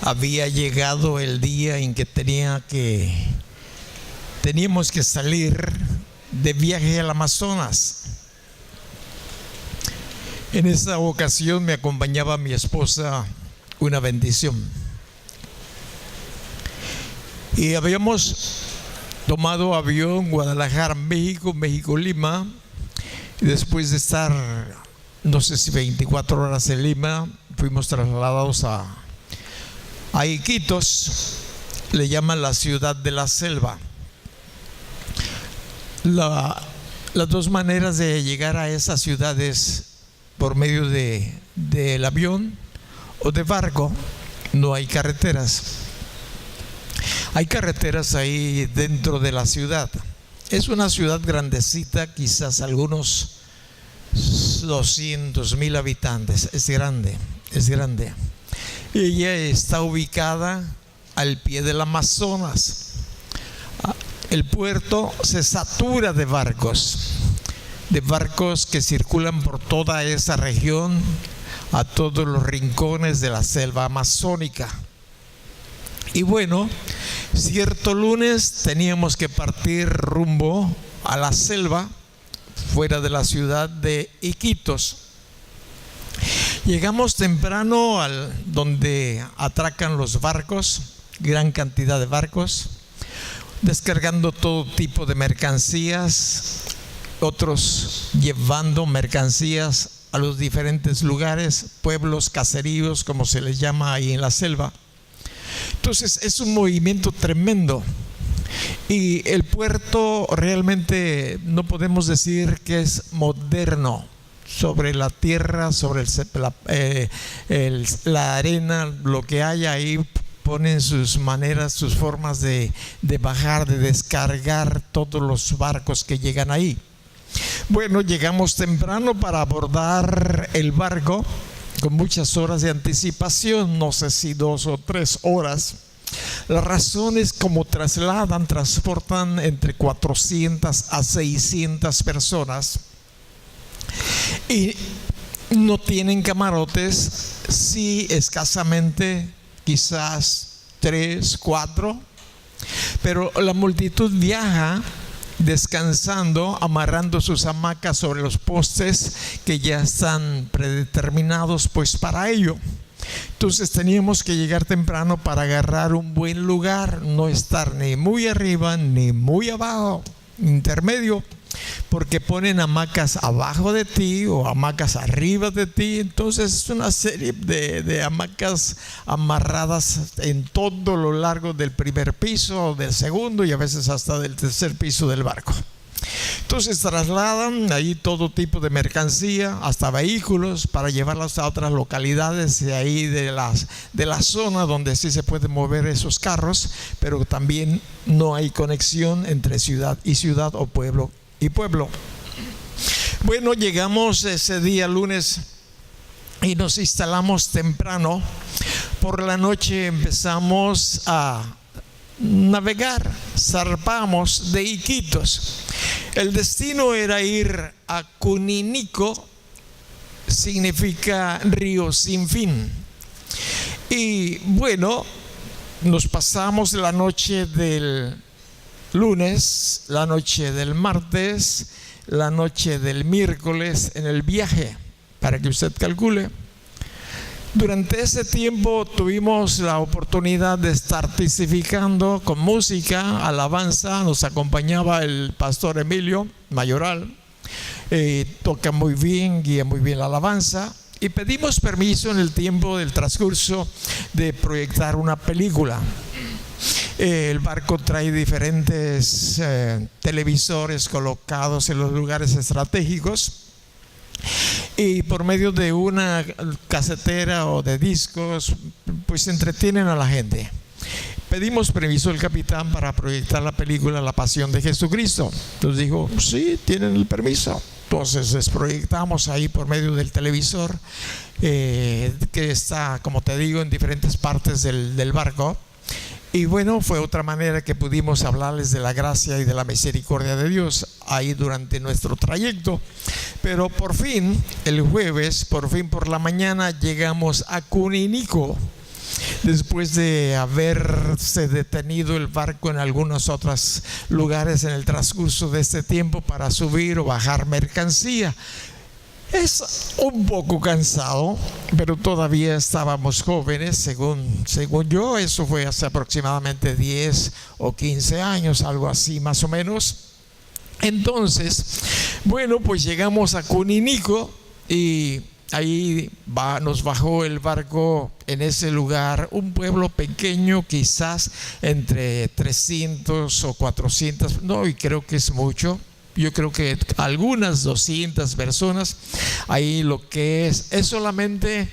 había llegado el día en que teníamos que salir de viaje al Amazonas. En esa ocasión me acompañaba mi esposa, una bendición. Y habíamos tomado avión Guadalajara, México, México-Lima. Y después de estar, no sé si 24 horas en Lima, fuimos trasladados a Iquitos, le llaman la ciudad de la selva. Las dos maneras de llegar a esas ciudades por medio del avión o de barco. No hay carreteras. Hay carreteras ahí dentro de la ciudad. Es una ciudad grandecita, quizás algunos 200,000 habitantes. Es grande, es grande. Ella está ubicada al pie del Amazonas. El puerto se satura de barcos que circulan por toda esa región, a todos los rincones de la selva amazónica. Y bueno, cierto lunes teníamos que partir rumbo a la selva, fuera de la ciudad de Iquitos. Llegamos temprano donde atracan los barcos, gran cantidad de barcos, descargando todo tipo de mercancías, otros llevando mercancías a los diferentes lugares, pueblos, caseríos, como se les llama ahí en la selva. Entonces es un movimiento tremendo. Y el puerto realmente no podemos decir que es moderno. Sobre la tierra, sobre la arena, lo que hay ahí, ponen sus maneras, sus formas de bajar, de descargar todos los barcos que llegan ahí. Bueno, llegamos temprano para abordar el barco con muchas horas de anticipación, no sé si 2 o 3 horas. La razón es como transportan entre 400 a 600 personas y no tienen camarotes, sí, escasamente, quizás 3, 4, pero la multitud viaja descansando, amarrando sus hamacas sobre los postes que ya están predeterminados pues para ello. Entonces teníamos que llegar temprano para agarrar un buen lugar, no estar ni muy arriba ni muy abajo, intermedio, porque ponen hamacas abajo de ti o hamacas arriba de ti. Entonces es una serie de hamacas amarradas en todo lo largo del primer piso, del segundo y a veces hasta del tercer piso del barco. Entonces trasladan ahí todo tipo de mercancía, hasta vehículos, para llevarlas a otras localidades de ahí de la zona donde sí se pueden mover esos carros, pero también no hay conexión entre ciudad y ciudad o pueblo y pueblo. Bueno, llegamos ese día lunes y nos instalamos temprano. Por la noche empezamos a navegar, zarpamos de Iquitos. El destino era ir a Cuninico, significa río sin fin. Y bueno, nos pasamos la noche del lunes, la noche del martes, la noche del miércoles en el viaje, para que usted calcule. Durante ese tiempo tuvimos la oportunidad de estar testificando con música, alabanza. Nos acompañaba el pastor Emilio Mayoral, toca muy bien, guía muy bien la alabanza. Y pedimos permiso en el tiempo del transcurso de proyectar una película. El barco trae diferentes televisores colocados en los lugares estratégicos. Y por medio de una casetera o de discos, pues entretienen a la gente. Pedimos permiso al capitán para proyectar la película La Pasión de Jesucristo. Nos dijo, sí, tienen el permiso. Entonces les proyectamos ahí por medio del televisor, que está, como te digo, en diferentes partes del barco. Y bueno, fue otra manera que pudimos hablarles de la gracia y de la misericordia de Dios ahí durante nuestro trayecto. Pero por fin, el jueves, por fin por la mañana, llegamos a Cuninico. después de haberse detenido el barco en algunos otros lugares en el transcurso de este tiempo para subir o bajar mercancía. Es un poco cansado, pero todavía estábamos jóvenes, según yo. Eso fue hace aproximadamente 10 o 15 años, algo así más o menos. Entonces, bueno, pues llegamos a Cuninico y ahí nos bajó el barco en ese lugar, un pueblo pequeño, quizás entre 300 o 400, no, y creo que es mucho. Yo creo que algunas 200 personas. Ahí lo que es solamente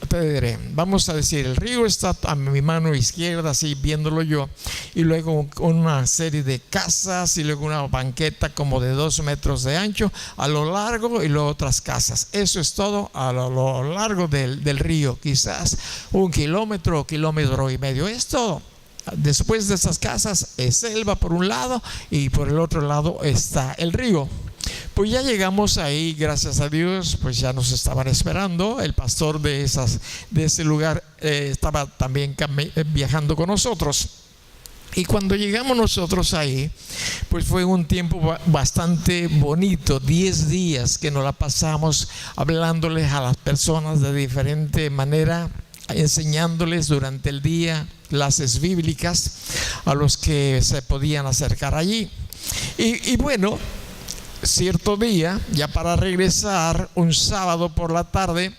te diré, vamos a decir, el río está a mi mano izquierda, así viéndolo yo, y luego una serie de casas y luego una banqueta como de 2 metros de ancho a lo largo, y luego otras casas. Eso es todo a lo largo del río, quizás 1 kilómetro o kilómetro y medio, es todo. Después de esas casas es selva por un lado y por el otro lado está el río. Pues ya llegamos ahí, gracias a Dios, pues ya nos estaban esperando. El pastor de ese lugar estaba también viajando con nosotros. Y cuando llegamos nosotros ahí, pues fue un tiempo bastante bonito, 10 días que nos la pasamos hablándoles a las personas de diferente manera, enseñándoles durante el día clases bíblicas a los que se podían acercar allí. Y bueno, cierto día, ya para regresar, un sábado por la tarde,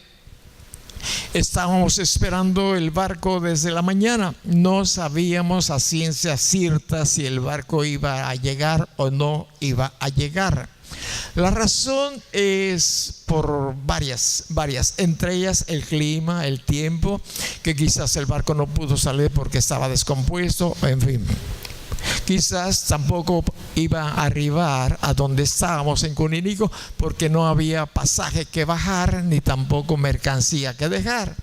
estábamos esperando el barco desde la mañana. No sabíamos a ciencia cierta si el barco iba a llegar o no iba a llegar. La razón es por varias, entre ellas el clima, el tiempo, que quizás el barco no pudo salir porque estaba descompuesto, en fin. Quizás tampoco iba a arribar a donde estábamos en Cuninico porque no había pasaje que bajar ni tampoco mercancía que dejar.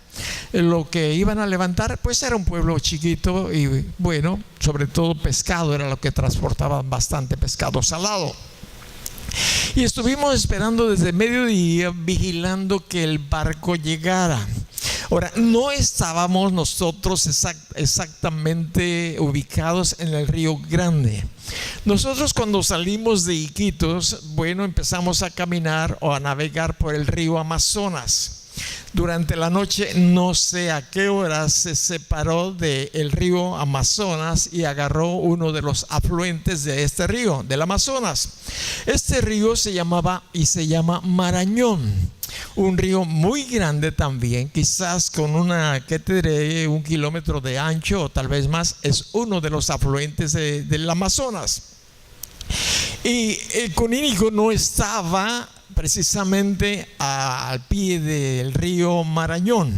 Lo que iban a levantar pues era un pueblo chiquito y bueno, sobre todo pescado era lo que transportaban, bastante pescado salado. Y estuvimos esperando desde mediodía, vigilando que el barco llegara. Ahora, no estábamos nosotros exactamente ubicados en el Río Grande. Nosotros cuando salimos de Iquitos, bueno, empezamos a caminar o a navegar por el río Amazonas. Durante la noche, no sé a qué hora, se separó del río Amazonas y agarró uno de los afluentes de este río, del Amazonas. Este río se llama Marañón. Un río muy grande también, quizás con 1 kilómetro de ancho o tal vez más. Es uno de los afluentes del Amazonas. Y el Cuninico no estaba precisamente al pie del río Marañón,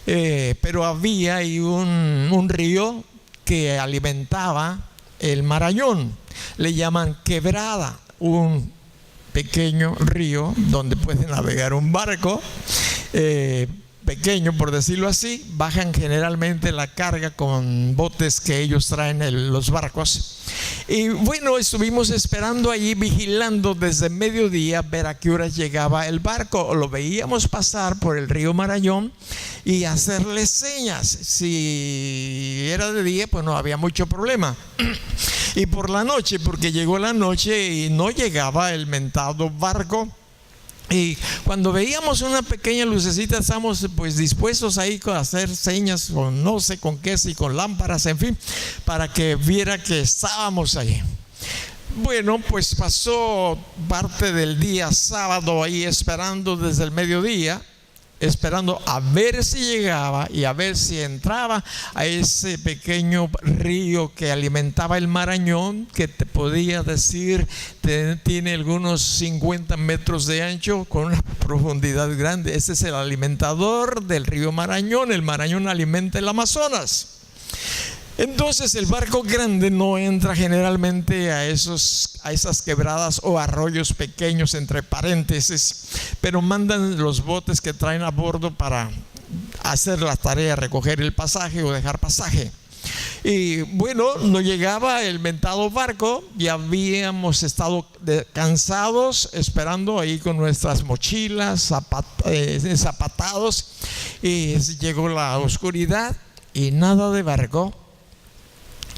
pero había ahí un río que alimentaba el Marañón. Le llaman Quebrada, un pequeño río donde puede navegar un barco pequeño, por decirlo así. Bajan generalmente la carga con botes que ellos traen en los barcos. Y bueno, estuvimos esperando allí, vigilando desde mediodía, ver a qué horas llegaba el barco. Lo veíamos pasar por el río Marañón y hacerle señas. Si era de día, pues no había mucho problema. Y por la noche, porque llegó la noche y no llegaba el mentado barco. Y cuando veíamos una pequeña lucecita, estábamos pues dispuestos ahí a hacer señas con no sé con qué, si con lámparas, en fin, para que viera que estábamos ahí. Bueno, pues pasó parte del día sábado ahí esperando desde el mediodía, esperando a ver si llegaba y a ver si entraba a ese pequeño río que alimentaba el Marañón, que te podía decir tiene algunos 50 metros de ancho con una profundidad grande. Ese es el alimentador del río Marañón. El Marañón alimenta el Amazonas. Entonces el barco grande no entra generalmente a esas quebradas o arroyos pequeños, entre paréntesis, pero mandan los botes que traen a bordo para hacer la tarea, recoger el pasaje o dejar pasaje. Y bueno, no llegaba el mentado barco y habíamos estado cansados esperando ahí con nuestras mochilas, zapatados, y llegó la oscuridad y nada de barco.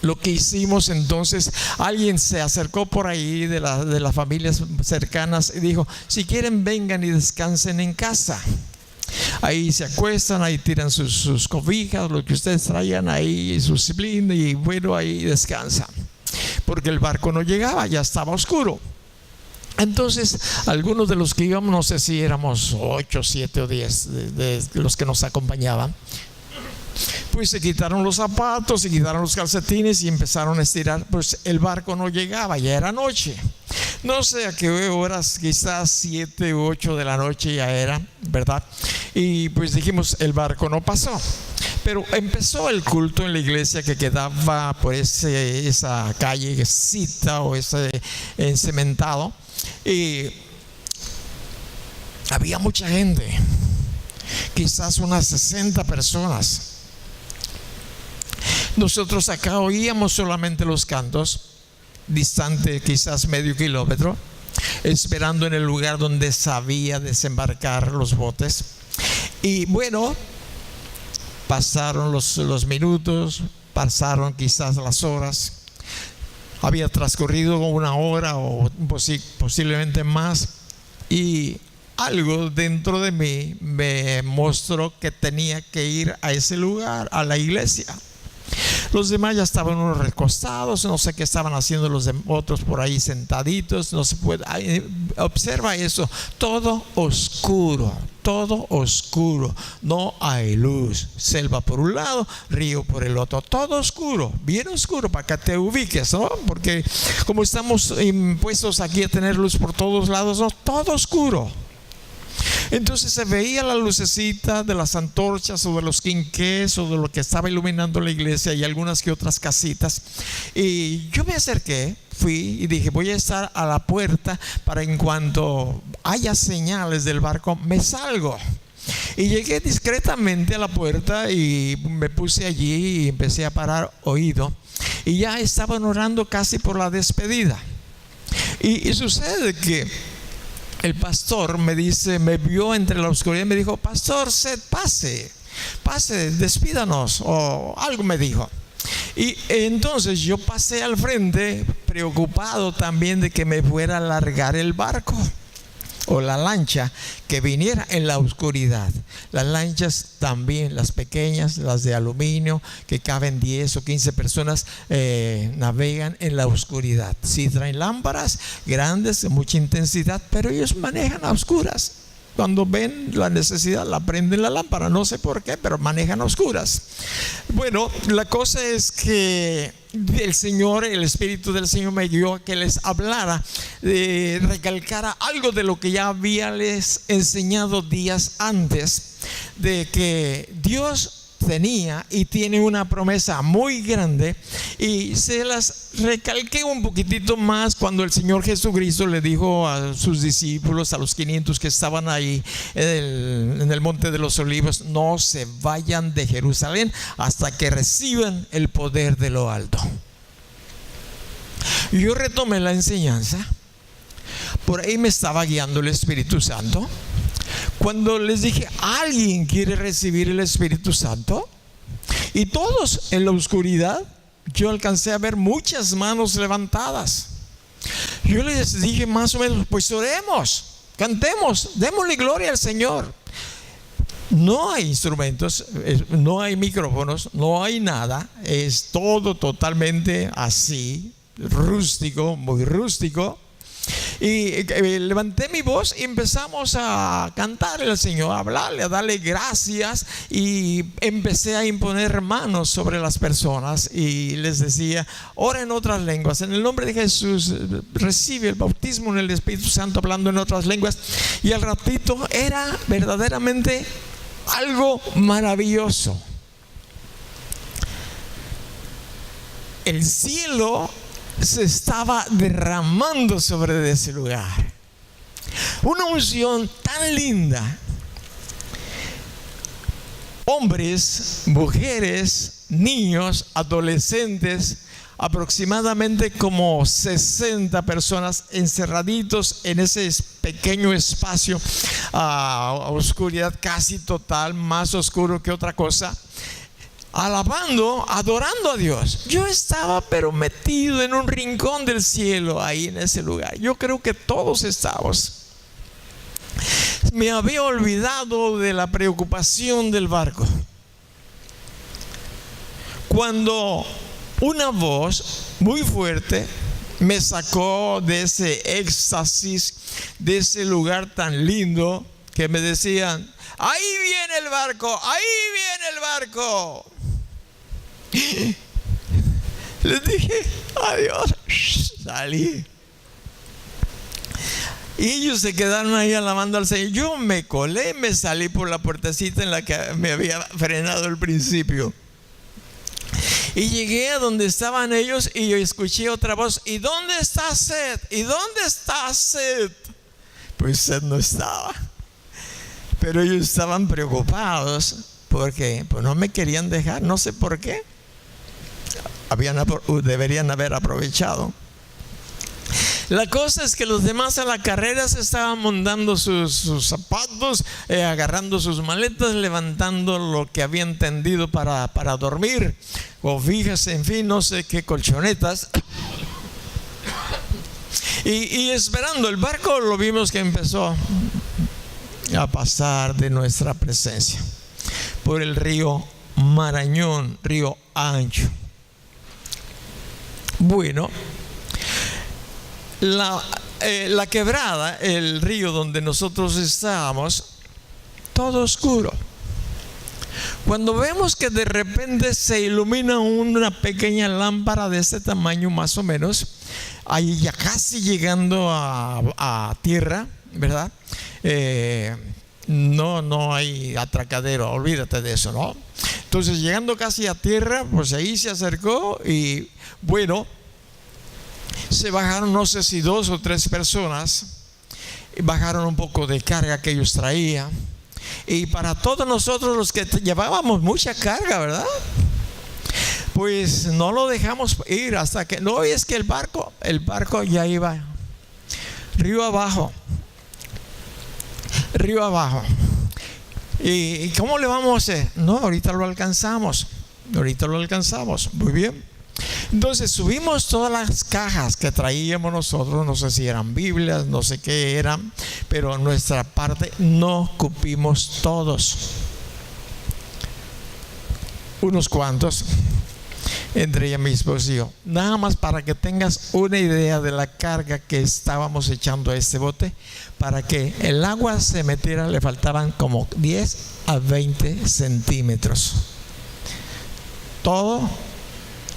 Lo que hicimos entonces, alguien se acercó por ahí de las familias cercanas y dijo: si quieren, vengan y descansen en casa. Ahí se acuestan, ahí tiran sus cobijas, lo que ustedes traigan ahí, su disciplina, y bueno, ahí descansan. Porque el barco no llegaba, ya estaba oscuro. Entonces, algunos de los que íbamos, no sé si éramos 8, 7 o 10 de los que nos acompañaban, pues se quitaron los zapatos, se quitaron los calcetines y empezaron a estirar. Pues el barco no llegaba, ya era noche. No sé a qué horas, quizás 7 u 8 de la noche ya era, ¿verdad? Y pues dijimos, el barco no pasó. Pero empezó el culto en la iglesia que quedaba por esa callecita o ese encementado. Y había mucha gente, quizás unas 60 personas. Nosotros acá oíamos solamente los cantos, distante quizás medio kilómetro, esperando en el lugar donde sabía desembarcar los botes. Y bueno, pasaron los minutos, pasaron quizás las horas. Había transcurrido 1 hora o posiblemente más, y algo dentro de mí me mostró que tenía que ir a ese lugar, a la iglesia. Los demás ya estaban unos recostados, no sé qué estaban haciendo los otros por ahí sentaditos. No se puede, observa eso, todo oscuro, no hay luz. Selva por un lado, río por el otro, todo oscuro, bien oscuro, para que te ubiques, ¿no? Porque como estamos impuestos aquí a tener luz por todos lados, ¿no? Todo oscuro. Entonces se veía la lucecita de las antorchas o de los quinqués o de lo que estaba iluminando la iglesia y algunas que otras casitas. Y yo me acerqué, fui y dije: voy a estar a la puerta para en cuanto haya señales del barco me salgo. Y llegué discretamente a la puerta y me puse allí y empecé a parar oído. Y ya estaban orando casi por la despedida. Y sucede que el pastor me vio entre la oscuridad y me dijo: pastor, pase, despídanos, o algo me dijo. Y entonces yo pasé al frente, preocupado también de que me fuera a largar el barco o la lancha, que viniera en la oscuridad. Las lanchas también, las pequeñas, las de aluminio, que caben 10 o 15 personas, navegan en la oscuridad. Sí traen lámparas grandes de mucha intensidad, pero ellos manejan a oscuras. Cuando ven la necesidad, la prenden la lámpara, no sé por qué, pero manejan a oscuras. Bueno, la cosa es que el Espíritu del Señor me guió a que les hablara, recalcara algo de lo que ya había les enseñado días antes, de que Dios tenía y tiene una promesa muy grande, y se las recalqué un poquitito más cuando el Señor Jesucristo le dijo a sus discípulos, a los 500 que estaban ahí en el Monte de los Olivos: no se vayan de Jerusalén hasta que reciban el poder de lo alto. Yo retomé la enseñanza, por ahí me estaba guiando el Espíritu Santo. Cuando les dije: ¿alguien quiere recibir el Espíritu Santo? Y todos en la oscuridad, yo alcancé a ver muchas manos levantadas. Yo les dije más o menos: pues oremos, cantemos, démosle gloria al Señor. No hay instrumentos, no hay micrófonos, no hay nada. Es todo totalmente así, rústico, muy rústico. Y levanté mi voz y empezamos a cantarle al Señor, a hablarle, a darle gracias, y empecé a imponer manos sobre las personas y les decía: ora en otras lenguas, en el nombre de Jesús, recibe el bautismo en el Espíritu Santo, hablando en otras lenguas. Y al ratito era verdaderamente algo maravilloso. El cielo se estaba derramando sobre ese lugar. Una unción tan linda. Hombres, mujeres, niños, adolescentes, aproximadamente como 60 personas encerraditos en ese pequeño espacio, a oscuridad casi total, más oscuro que otra cosa, alabando, adorando a Dios. Yo estaba pero metido en un rincón del cielo ahí en ese lugar. Yo creo que todos estábamos. Me había olvidado de la preocupación del barco, cuando una voz muy fuerte me sacó de ese éxtasis, de ese lugar tan lindo, que me decían: ahí viene el barco, ahí viene el barco. Les dije: adiós. Salí. Y ellos se quedaron ahí alabando al Señor. Yo me colé, me salí por la puertecita en la que me había frenado al principio. Y llegué a donde estaban ellos y yo escuché otra voz: ¿y dónde está Seth? ¿Y dónde está Seth? Pues Seth no estaba. Pero ellos estaban preocupados porque pues no me querían dejar, no sé por qué. Deberían haber aprovechado. La cosa es que los demás a la carrera se estaban montando sus zapatos, agarrando sus maletas, levantando lo que habían tendido para dormir, cobijas, en fin, no sé qué, colchonetas. Y esperando el barco, lo vimos que empezó a pasar de nuestra presencia por el río Marañón, río ancho. Bueno, la quebrada, el río donde nosotros estábamos, todo oscuro. Cuando vemos que de repente se ilumina una pequeña lámpara de este tamaño más o menos, ahí ya casi llegando a tierra, ¿verdad? No hay atracadero, olvídate de eso, ¿no? Entonces, llegando casi a tierra, pues ahí se acercó y bueno, se bajaron, no sé si 2 o 3 personas, y bajaron un poco de carga que ellos traían. Y para todos nosotros los que llevábamos mucha carga, ¿verdad? Pues no lo dejamos ir hasta que, no, es que el barco ya iba río abajo. ¿Y cómo le vamos a hacer? No, ahorita lo alcanzamos. Muy bien. Entonces subimos todas las cajas que traíamos nosotros, no sé si eran Biblias, no sé qué eran, pero nuestra parte no cupimos todos. Unos cuantos, entre ella, mi esposo y yo. Nada más para que tengas una idea de la carga que estábamos echando a este bote. Para que el agua se metiera le faltaban como 10 a 20 centímetros. Todo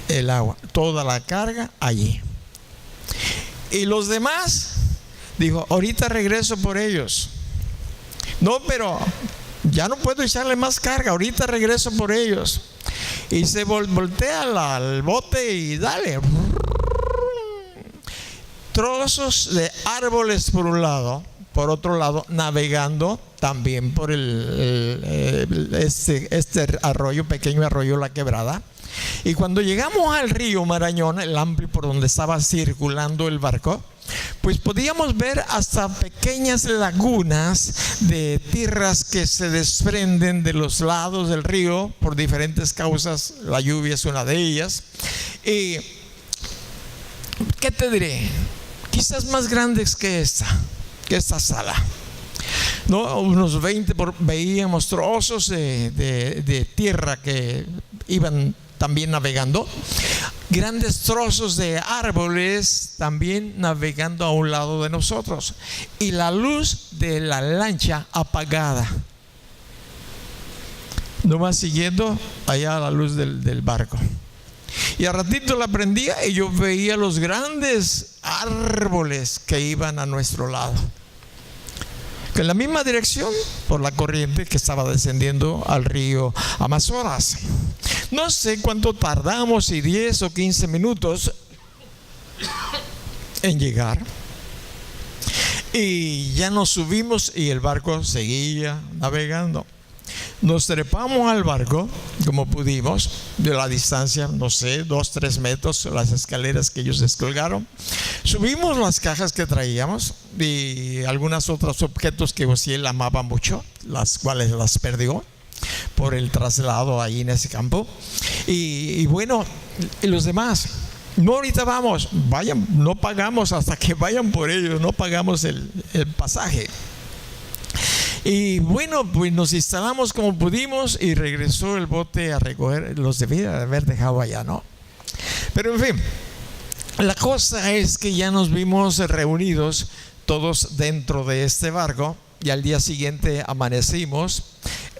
el agua, toda la carga allí. Y los demás, dijo, ahorita regreso por ellos. No, pero ya no puedo echarle más carga, ahorita regreso por ellos. Y se voltea al bote y dale. Trozos de árboles por un lado, por otro lado navegando también por este arroyo, pequeño arroyo, la quebrada. Y cuando llegamos al río Marañón, el amplio por donde estaba circulando el barco, pues podíamos ver hasta pequeñas lagunas de tierras que se desprenden de los lados del río por diferentes causas. La lluvia es una de ellas. Y ¿qué te diré? Quizás más grandes que esta sala, ¿no? Unos 20 veíamos trozos de tierra que iban también navegando, grandes trozos de árboles también navegando a un lado de nosotros, y la luz de la lancha apagada, nomás siguiendo allá la luz del barco. Y a ratito la prendía y yo veía los grandes árboles que iban a nuestro lado, en la misma dirección por la corriente que estaba descendiendo al río Amazonas. No sé cuánto tardamos, si 10 o 15 minutos en llegar. Y ya nos subimos y el barco seguía navegando. Nos trepamos al barco como pudimos, de la distancia, no sé, 2-3 metros, las escaleras que ellos descolgaron. Subimos las cajas que traíamos y algunos otros objetos que Osiel amaba mucho, las cuales las perdió por el traslado ahí en ese campo. Y bueno, y los demás, no, ahorita vamos, vayan, no pagamos hasta que vayan por ellos, no pagamos el pasaje. Y bueno, pues nos instalamos como pudimos y regresó el bote a recoger, los debía haber dejado allá, ¿no? Pero en fin, la cosa es que ya nos vimos reunidos todos dentro de este barco y al día siguiente amanecimos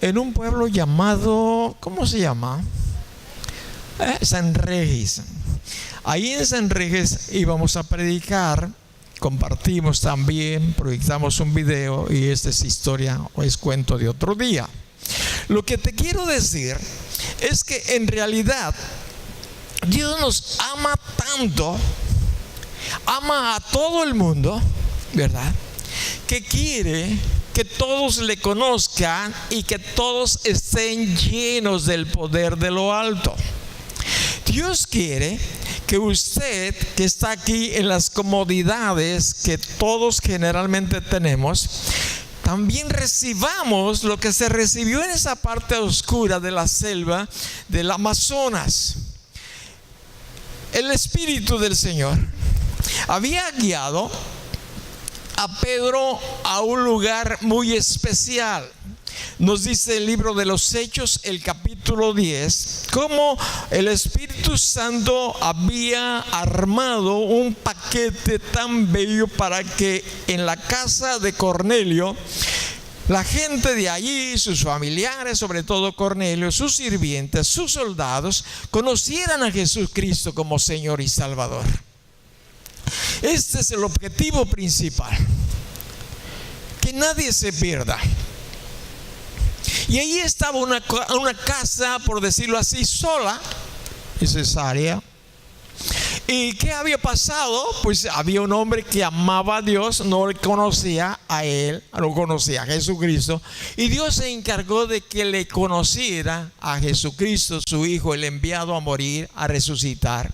en un pueblo llamado, ¿cómo se llama? San Regis. Ahí en San Regis íbamos a predicar. Compartimos también, proyectamos un video y esta es historia o es cuento de otro día. Lo que te quiero decir es que en realidad Dios nos ama tanto, ama a todo el mundo, ¿verdad? Que quiere que todos le conozcan y que todos estén llenos del poder de lo alto. Dios quiere que usted, que está aquí en las comodidades que todos generalmente tenemos, también recibamos lo que se recibió en esa parte oscura de la selva del Amazonas. El Espíritu del Señor había guiado a Pedro a un lugar muy especial. Nos dice el libro de los Hechos, el capítulo 10, cómo el Espíritu Santo había armado un paquete tan bello para que en la casa de Cornelio, la gente de allí, sus familiares, sobre todo Cornelio, sus sirvientes, sus soldados, conocieran a Jesucristo como Señor y Salvador. Este es el objetivo principal, que nadie se pierda. Y ahí estaba una casa, por decirlo así, sola y cesárea. ¿Y qué había pasado? Pues había un hombre que amaba a Dios, no le conocía a él, no conocía a Jesucristo, y Dios se encargó de que le conociera a Jesucristo, su Hijo, el enviado a morir, a resucitar,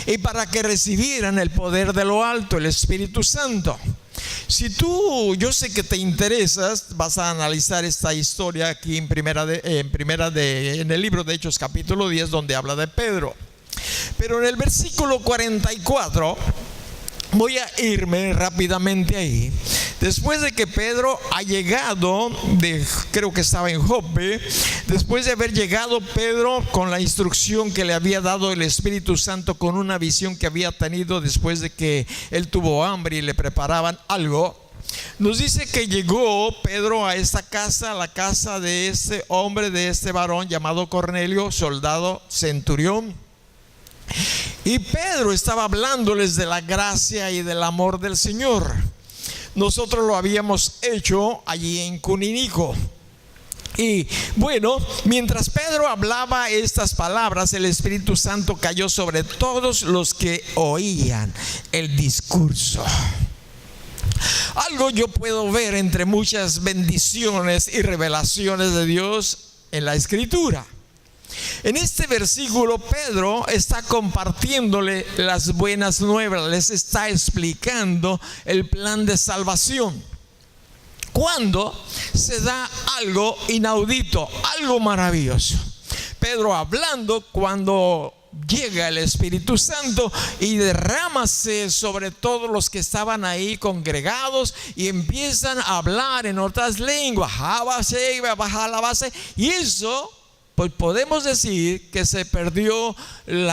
y para que recibieran el poder de lo alto, el Espíritu Santo. Si tú, yo sé que te interesas, vas a analizar esta historia aquí en el libro de Hechos capítulo 10, donde habla de Pedro. Pero en el versículo 44, voy a irme rápidamente ahí. Después de que Pedro ha llegado, creo que estaba en Jope, después de haber llegado Pedro con la instrucción que le había dado el Espíritu Santo, con una visión que había tenido después de que él tuvo hambre y le preparaban algo, nos dice que llegó Pedro a esta casa, a la casa de este hombre, de este varón llamado Cornelio, soldado centurión. Y Pedro estaba hablándoles de la gracia y del amor del Señor. Nosotros lo habíamos hecho allí en Cuninico. Y bueno, mientras Pedro hablaba estas palabras, el Espíritu Santo cayó sobre todos los que oían el discurso. Algo yo puedo ver entre muchas bendiciones y revelaciones de Dios en la Escritura. En este versículo Pedro está compartiéndole las buenas nuevas, les está explicando el plan de salvación. Cuando se da algo inaudito, algo maravilloso. Pedro hablando cuando llega el Espíritu Santo y derrámase sobre todos los que estaban ahí congregados y empiezan a hablar en otras lenguas, y eso, pues podemos decir que se perdió el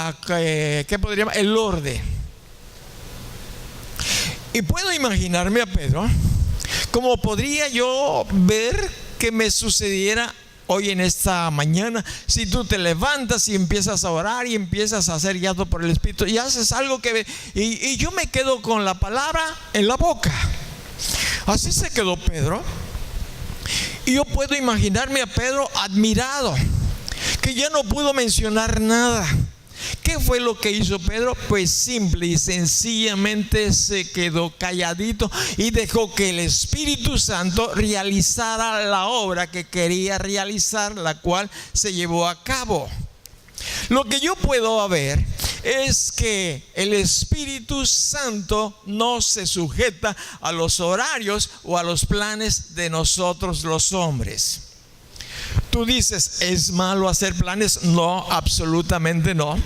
orden. Y puedo imaginarme a Pedro como podría yo ver que me sucediera hoy en esta mañana. Si tú te levantas y empiezas a orar y empiezas a ser guiado por el Espíritu y haces algo y yo me quedo con la palabra en la boca. Así se quedó Pedro. Y yo puedo imaginarme a Pedro admirado, que ya no pudo mencionar nada, ¿Qué fue lo que hizo Pedro? Pues simple y sencillamente se quedó calladito y dejó que el Espíritu Santo realizara la obra que quería realizar, la cual se llevó a cabo. Lo que yo puedo ver es que el Espíritu Santo no se sujeta a los horarios o a los planes de nosotros los hombres. Tú dices, ¿es malo hacer planes? No, absolutamente no.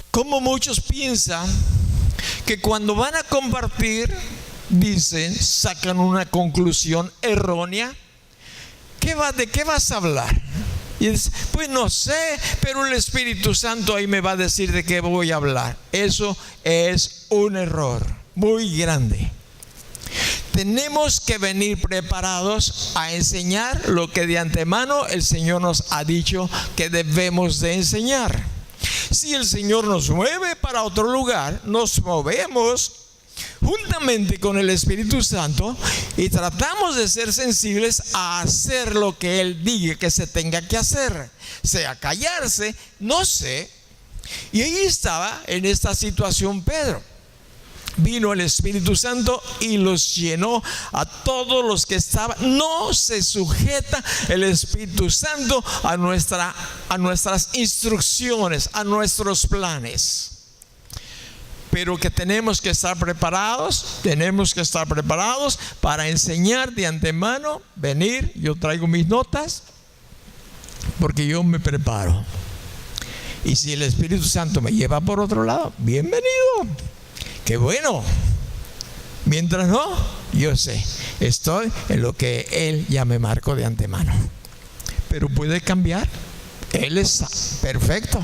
Como muchos piensan que cuando van a compartir, dicen, sacan una conclusión errónea. ¿De qué vas a hablar? Y dice, pues no sé, pero el Espíritu Santo ahí me va a decir de qué voy a hablar. Eso es un error muy grande. Tenemos que venir preparados a enseñar lo que de antemano el Señor nos ha dicho que debemos de enseñar. Si el Señor nos mueve para otro lugar, nos movemos juntamente con el Espíritu Santo y tratamos de ser sensibles a hacer lo que Él diga que se tenga que hacer, sea callarse, no sé. Y ahí estaba en esta situación Pedro. Vino el Espíritu Santo y los llenó a todos los que estaban. No se sujeta el Espíritu Santo a nuestras instrucciones, a nuestros planes. Pero que tenemos que estar preparados para enseñar de antemano, venir. Yo traigo mis notas porque yo me preparo. Y si el Espíritu Santo me lleva por otro lado, bienvenido. Qué bueno. Mientras no, yo sé, estoy en lo que Él ya me marcó de antemano. Pero puede cambiar. Él es perfecto.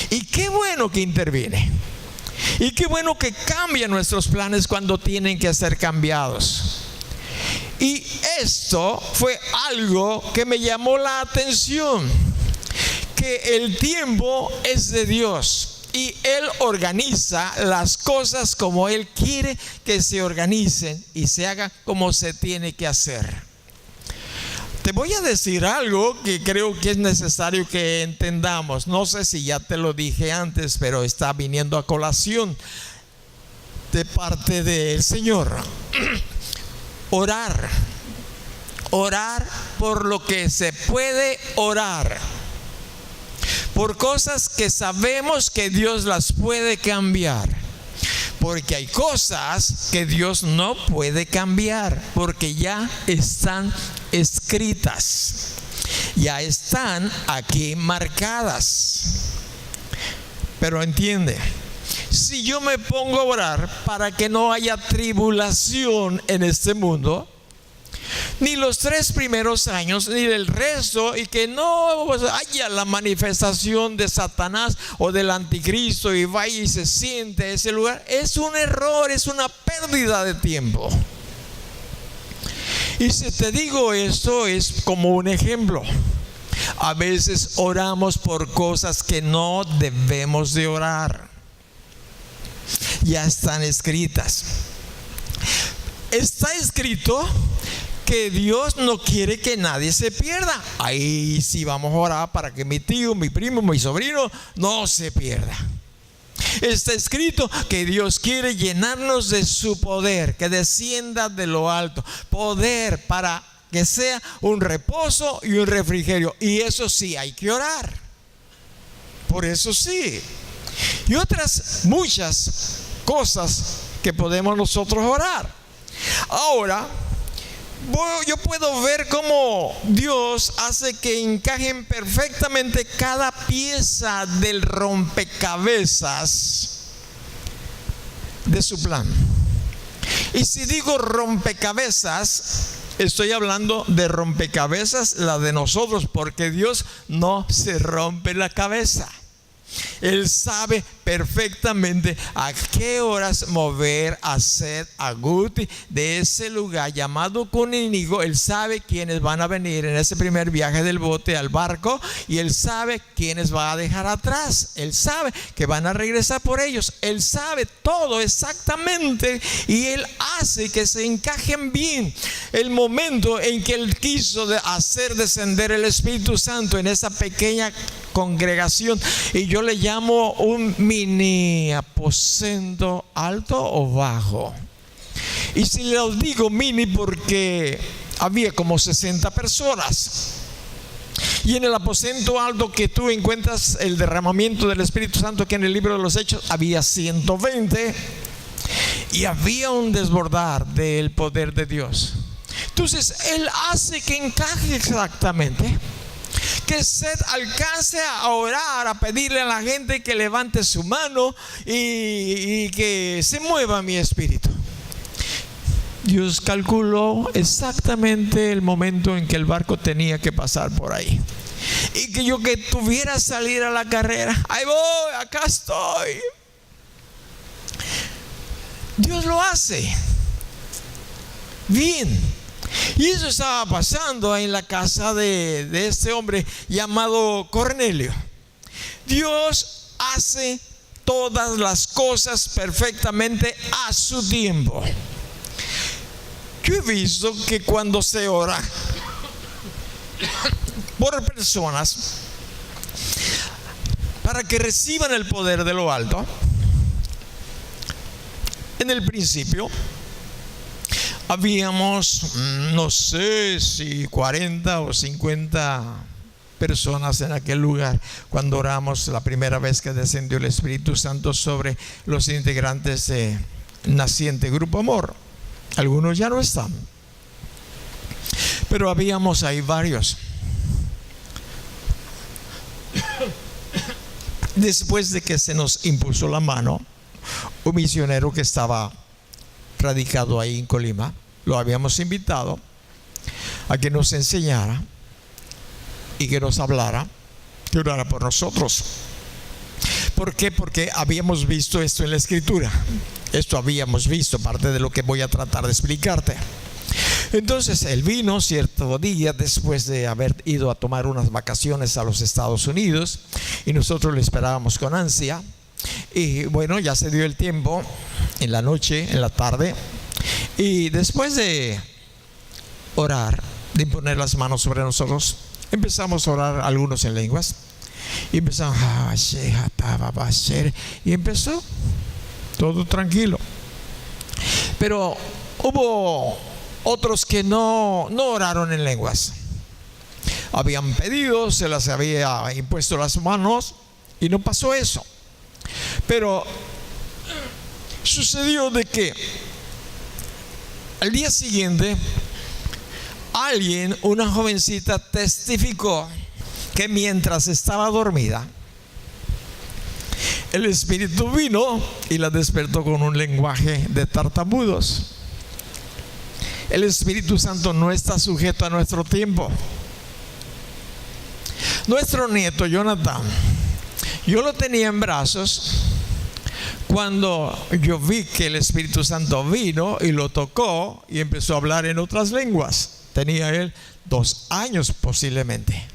Y qué bueno que interviene. Y qué bueno que cambia nuestros planes cuando tienen que ser cambiados. Y esto fue algo que me llamó la atención. Que el tiempo es de Dios. Y Él organiza las cosas como Él quiere que se organicen y se haga como se tiene que hacer. Te voy a decir algo que creo que es necesario que entendamos. No sé si ya te lo dije antes, pero está viniendo a colación de parte del Señor. Orar. Orar por lo que se puede orar. Por cosas que sabemos que Dios las puede cambiar. Porque hay cosas que Dios no puede cambiar, porque ya están escritas, ya están aquí marcadas. Pero entiende, si yo me pongo a orar para que no haya tribulación en este mundo, ni los 3 primeros años, ni el resto, y que no haya la manifestación de Satanás o del anticristo y vaya y se siente ese lugar, es un error, es una pérdida de tiempo. Y si te digo esto es como un ejemplo. A veces oramos por cosas que no debemos de orar. Ya están escritas. Está escrito que Dios no quiere que nadie se pierda. Ahí sí vamos a orar para que mi tío, mi primo, mi sobrino no se pierda. Está escrito que Dios quiere llenarnos de su poder, que descienda de lo alto. Poder para que sea un reposo y un refrigerio. Y eso sí hay que orar. Por eso sí. Y otras muchas cosas que podemos nosotros orar. Ahora, yo puedo ver cómo Dios hace que encajen perfectamente cada pieza del rompecabezas de su plan. Y si digo rompecabezas, estoy hablando de rompecabezas, la de nosotros, porque Dios no se rompe la cabeza. Él sabe perfectamente a qué horas mover a Seth Aguti de ese lugar llamado Cunínigo. Él sabe quiénes van a venir en ese primer viaje del bote al barco, y él sabe quiénes va a dejar atrás. Él sabe que van a regresar por ellos. Él sabe todo exactamente, y él hace que se encajen bien. El momento en que él quiso hacer descender el Espíritu Santo en esa pequeña congregación, y yo le llamo un mini aposento, alto o bajo. Y si les digo mini porque había como 60 personas, y en el aposento alto que tú encuentras el derramamiento del Espíritu Santo, que en el libro de los Hechos había 120, y había un desbordar del poder de Dios. Entonces él hace que encaje exactamente, que Seth alcance a orar, a pedirle a la gente que levante su mano y que se mueva mi espíritu. Dios calculó exactamente el momento en que el barco tenía que pasar por ahí, y que yo que tuviera salir a la carrera. Ahí voy, acá estoy. Dios lo hace bien. Y eso estaba pasando en la casa de este hombre llamado Cornelio. Dios hace todas las cosas perfectamente a su tiempo. Yo he visto que cuando se ora por personas para que reciban el poder de lo alto, en el principio habíamos, no sé si 40 o 50 personas en aquel lugar cuando oramos la primera vez que descendió el Espíritu Santo sobre los integrantes de Naciente Grupo Amor. Algunos ya no están, pero habíamos ahí varios. Después de que se nos impuso la mano un misionero que estaba radicado ahí en Colima, lo habíamos invitado a que nos enseñara y que nos hablara, que orara por nosotros. ¿Por qué? Porque habíamos visto esto en la Escritura. Esto habíamos visto, parte de lo que voy a tratar de explicarte. Entonces él vino cierto día después de haber ido a tomar unas vacaciones a los Estados Unidos, y nosotros le esperábamos con ansia. Y bueno, ya se dio el tiempo, en la noche, en la tarde, y después de orar, de imponer las manos sobre nosotros, empezamos a orar algunos en lenguas, y empezamos, y empezó todo tranquilo. Pero hubo otros que no oraron en lenguas. Habían pedido, se las había impuesto las manos, y no pasó eso. Pero sucedió de que al día siguiente una jovencita testificó que mientras estaba dormida, el Espíritu vino y la despertó con un lenguaje de tartamudos. El Espíritu Santo no está sujeto a nuestro tiempo. Nuestro nieto Jonathan, yo lo tenía en brazos cuando yo vi que el Espíritu Santo vino y lo tocó y empezó a hablar en otras lenguas. Tenía él 2 años posiblemente.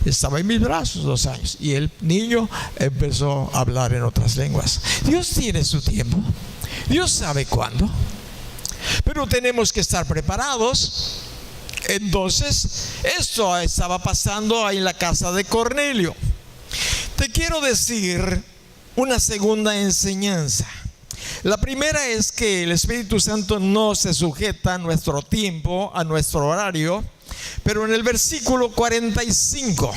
Estaba en mis brazos 2 años, y el niño empezó a hablar en otras lenguas. Dios tiene su tiempo. Dios sabe cuándo. Pero tenemos que estar preparados. Entonces, esto estaba pasando ahí en la casa de Cornelio. Te quiero decir una segunda enseñanza. La primera es que el Espíritu Santo no se sujeta a nuestro tiempo, a nuestro horario. Pero en el versículo 45,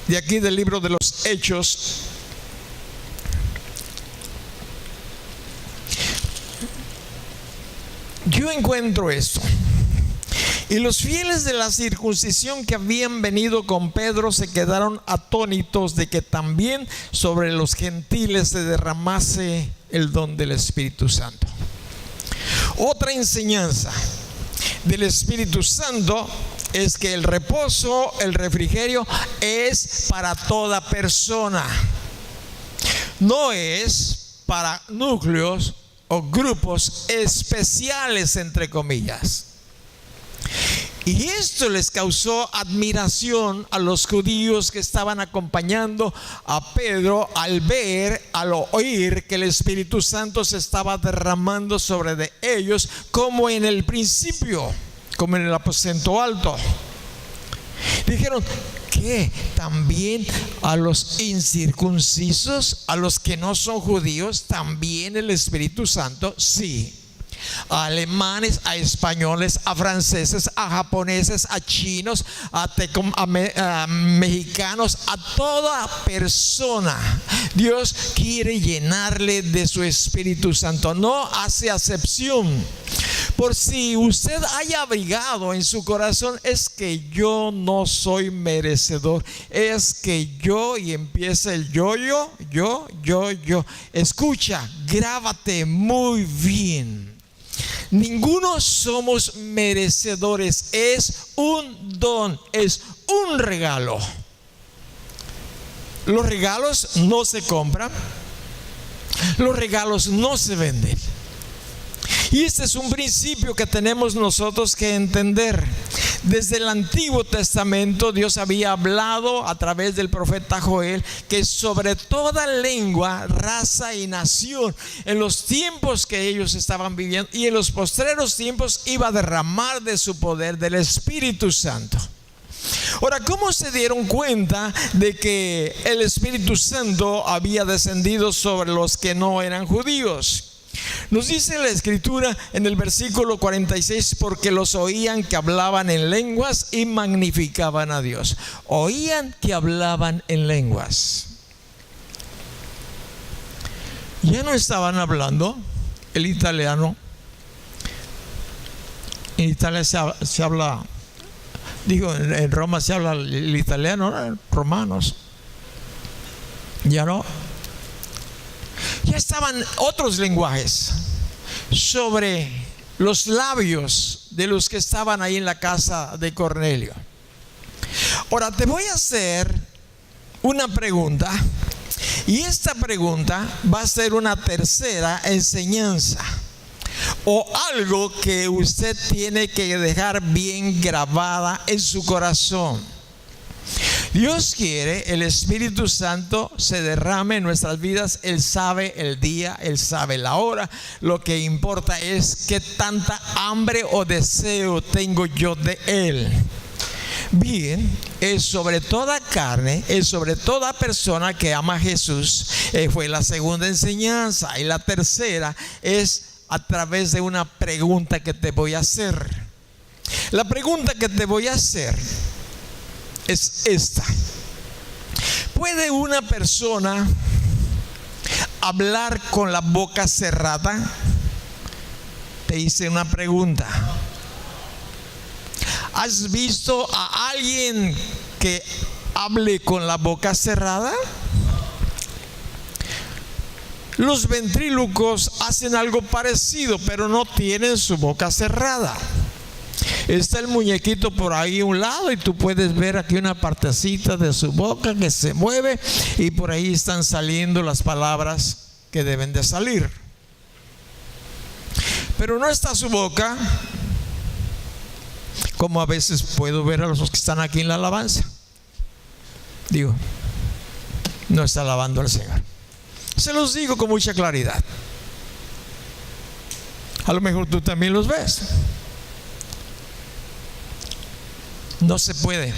de aquí del libro de los Hechos, yo encuentro esto: y los fieles de la circuncisión que habían venido con Pedro se quedaron atónitos de que también sobre los gentiles se derramase el don del Espíritu Santo. Otra enseñanza del Espíritu Santo es que el reposo, el refrigerio, es para toda persona. No es para núcleos o grupos especiales, entre comillas. Y esto les causó admiración a los judíos que estaban acompañando a Pedro al oír que el Espíritu Santo se estaba derramando sobre de ellos, como en el principio, como en el aposento alto. Dijeron: ¿qué? ¿También a los incircuncisos, a los que no son judíos, también el Espíritu Santo? Sí. A alemanes, a españoles, a franceses, a japoneses, a chinos, a mexicanos, a toda persona Dios quiere llenarle de su Espíritu Santo. No hace acepción. Por si usted haya abrigado en su corazón: es que yo no soy merecedor, es que yo, y empieza el yo. Escucha, grábate muy bien. Ninguno somos merecedores. Es un don, es un regalo. Los regalos no se compran, los regalos no se venden. Y este es un principio que tenemos nosotros que entender. Desde el Antiguo Testamento Dios había hablado a través del profeta Joel que sobre toda lengua, raza y nación, en los tiempos que ellos estaban viviendo y en los postreros tiempos, iba a derramar de su poder, del Espíritu Santo. Ahora, ¿cómo se dieron cuenta de que el Espíritu Santo había descendido sobre los que no eran judíos? Nos dice la Escritura en el versículo 46: porque los oían que hablaban en lenguas y magnificaban a Dios. Oían que hablaban en lenguas. Ya no estaban hablando el italiano. En Italia se habla, en Roma se habla el italiano, ¿no? Romanos. Ya no. Ya estaban otros lenguajes sobre los labios de los que estaban ahí en la casa de Cornelio. Ahora te voy a hacer una pregunta, y esta pregunta va a ser una tercera enseñanza, o algo que usted tiene que dejar bien grabada en su corazón. Dios quiere el Espíritu Santo se derrame en nuestras vidas. Él sabe el día, Él sabe la hora. Lo que importa es qué tanta hambre o deseo tengo yo de Él. Bien, es sobre toda carne, es sobre toda persona que ama a Jesús. Fue la segunda enseñanza. Y la tercera es a través de una pregunta que te voy a hacer. La pregunta que te voy a hacer es esta: ¿puede una persona hablar con la boca cerrada? Te hice una pregunta. ¿Has visto a alguien que hable con la boca cerrada? Los ventrílocos hacen algo parecido, pero no tienen su boca cerrada. Está el muñequito por ahí a un lado y tú puedes ver aquí una partecita de su boca que se mueve, y por ahí están saliendo las palabras que deben de salir. Pero no está su boca, como a veces puedo ver a los que están aquí en la alabanza. No está alabando al Señor. Se los digo con mucha claridad. A lo mejor tú también los ves. No se puede.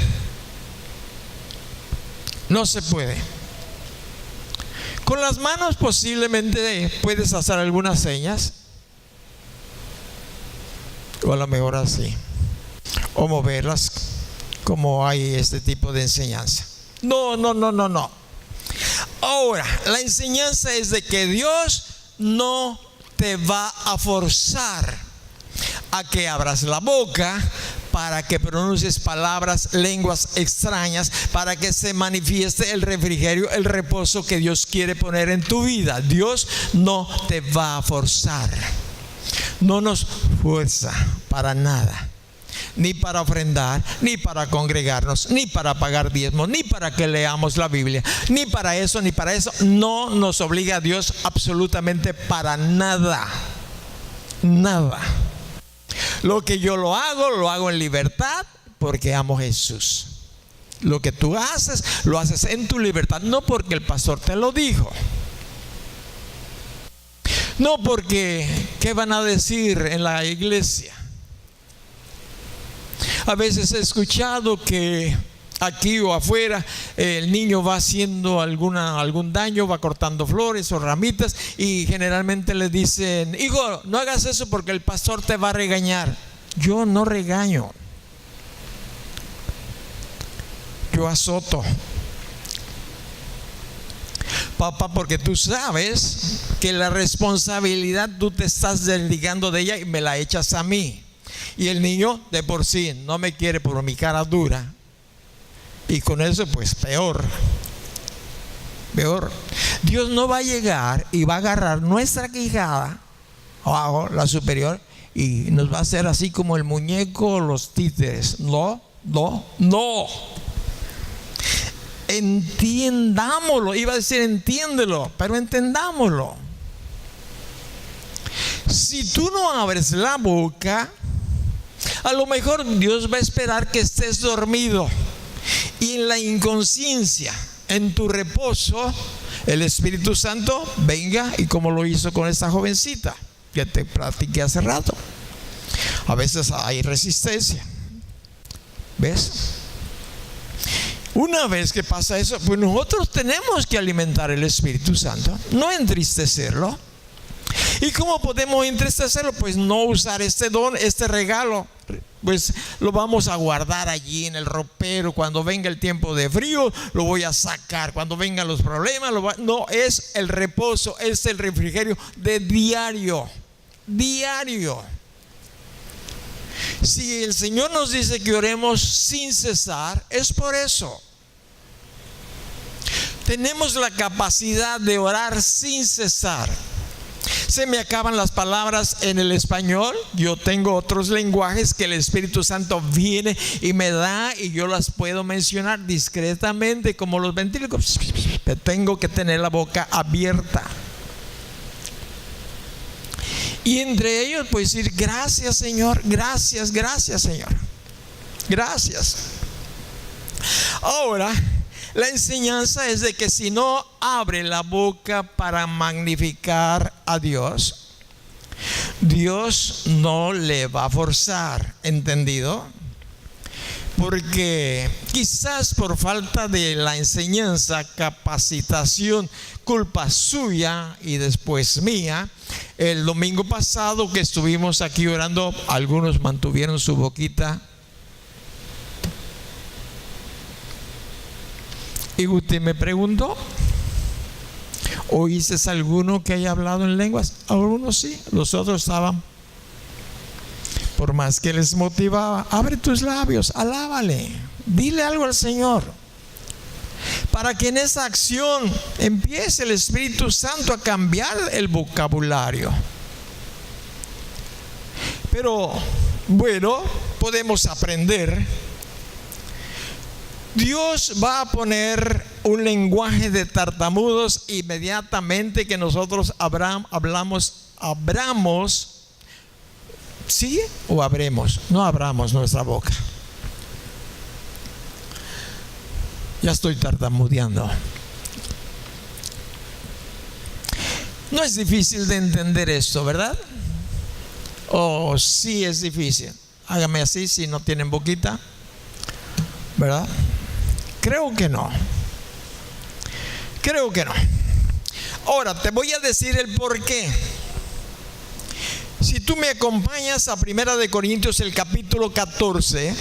No se puede. Con las manos posiblemente puedes hacer algunas señas, o a lo mejor así, o moverlas, como hay este tipo de enseñanza. No. Ahora, la enseñanza es de que Dios no te va a forzar a que abras la boca para que pronuncies palabras, lenguas extrañas, para que se manifieste el refrigerio, el reposo que Dios quiere poner en tu vida. Dios no te va a forzar. No nos fuerza para nada. ni para ofrendar, ni para congregarnos, ni para pagar diezmos, ni para que leamos la Biblia, ni para eso, ni para eso. No nos obliga a Dios absolutamente para nada. Nada. Lo que yo lo hago en libertad porque amo a Jesús. Lo que tú haces, lo haces en tu libertad, no porque el pastor te lo dijo. No porque, ¿qué van a decir en la iglesia? A veces he escuchado que aquí o afuera el niño va haciendo algún daño, va cortando flores o ramitas y generalmente le dicen: hijo, no hagas eso porque el pastor te va a regañar. Yo no regaño, yo azoto. Papá, porque tú sabes que la responsabilidad tú te estás desligando de ella y me la echas a mí. Y el niño de por sí no me quiere por mi cara dura. Y con eso pues peor. Dios no va a llegar y va a agarrar nuestra quijada, abajo, la superior, y nos va a hacer así como el muñeco o los títeres. No. Entiendámoslo. Iba a decir entiéndelo, pero entendámoslo. Si tú no abres la boca, a lo mejor Dios va a esperar que estés dormido y en la inconsciencia, en tu reposo, el Espíritu Santo venga, y como lo hizo con esta jovencita que te platiqué hace rato. A veces hay resistencia, ¿ves? Una vez que pasa eso, pues nosotros tenemos que alimentar el Espíritu Santo, no entristecerlo. ¿Y cómo podemos entristecerlo? Pues no usar este don, este regalo. Pues lo vamos a guardar allí en el ropero. Cuando venga el tiempo de frío, lo voy a sacar. Cuando vengan los problemas, no, es el reposo, es el refrigerio de diario. Si el Señor nos dice que oremos sin cesar, es por eso. Tenemos la capacidad de orar sin cesar. Se me acaban las palabras en el español. Yo tengo otros lenguajes que el Espíritu Santo viene y me da, y yo las puedo mencionar discretamente como los ventrílocos. Tengo que tener la boca abierta. Y entre ellos pues decir: gracias, Señor, gracias Señor, gracias. Ahora, la enseñanza es de que si no abre la boca para magnificar a Dios, Dios no le va a forzar, ¿entendido? Porque quizás por falta de la enseñanza, capacitación, culpa suya y después mía. El domingo pasado que estuvimos aquí orando, algunos mantuvieron su boquita. Y usted me preguntó: ¿oíste alguno que haya hablado en lenguas? Algunos sí, los otros estaban. Por más que les motivaba: abre tus labios, alábale, dile algo al Señor, para que en esa acción empiece el Espíritu Santo a cambiar el vocabulario. Pero bueno, podemos aprender. Dios va a poner un lenguaje de tartamudos inmediatamente que nosotros abramos, ¿sí? O abremos, no abramos nuestra boca. Ya estoy tartamudeando. No es difícil de entender esto, ¿verdad? O sí es difícil. Hágame así si no tienen boquita, ¿verdad? Creo que no. Ahora te voy a decir el por qué. Si tú me acompañas a 1 de Corintios, el capítulo 14.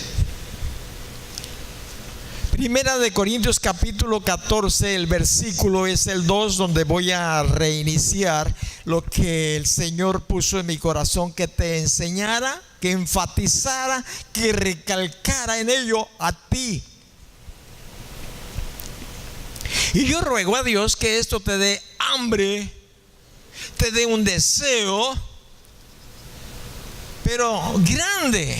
1 de Corintios capítulo 14, el versículo es el 2, donde voy a reiniciar lo que el Señor puso en mi corazón que te enseñara, que enfatizara, que recalcara en ello a ti. Y yo ruego a Dios que esto te dé hambre, te dé un deseo, pero grande,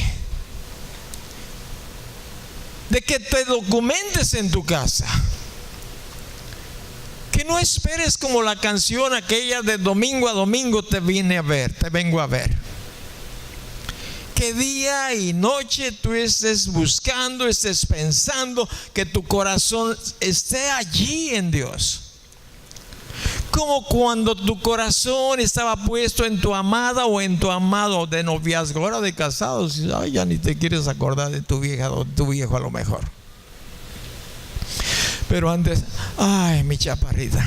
de que te documentes en tu casa. Que no esperes como la canción aquella de domingo a domingo te vengo a ver. Que día y noche tú estés buscando, estés pensando, que tu corazón esté allí en Dios. Como cuando tu corazón estaba puesto en tu amada o en tu amado de noviazgo, ahora de casados, ay, ya ni te quieres acordar de tu vieja o tu viejo a lo mejor. Pero antes, ay, mi chaparrita,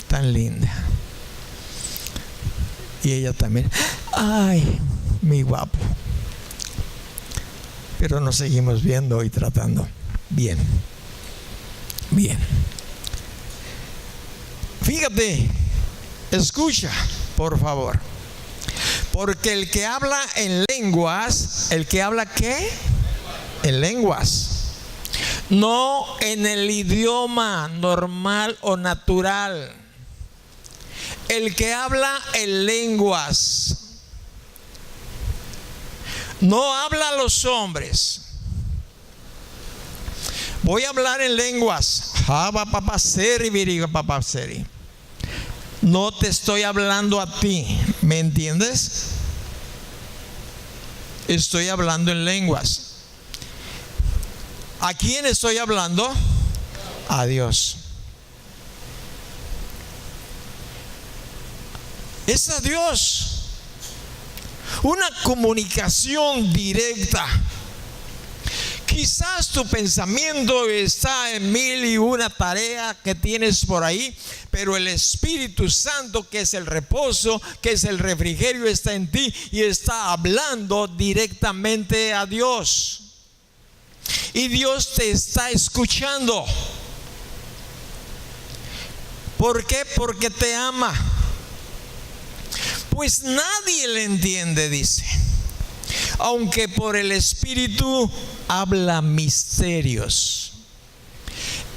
tan linda. Y ella también, ay, mi guapo. Pero nos seguimos viendo y tratando bien. Bien. Fíjate, escucha, por favor. Porque el que habla en lenguas, ¿el que habla qué? En lenguas. No en el idioma normal o natural. El que habla en lenguas. No habla a los hombres. Voy a hablar en lenguas. No te estoy hablando a ti. ¿Me entiendes? Estoy hablando en lenguas. ¿A quién estoy hablando? A Dios. Es a Dios. Una comunicación directa. Quizás tu pensamiento está en mil y una tarea que tienes por ahí, pero el Espíritu Santo, que es el reposo, que es el refrigerio, está en ti y está hablando directamente a Dios. Y Dios te está escuchando. ¿Por qué? Porque te ama. Pues nadie le entiende, dice. Aunque por el Espíritu habla misterios.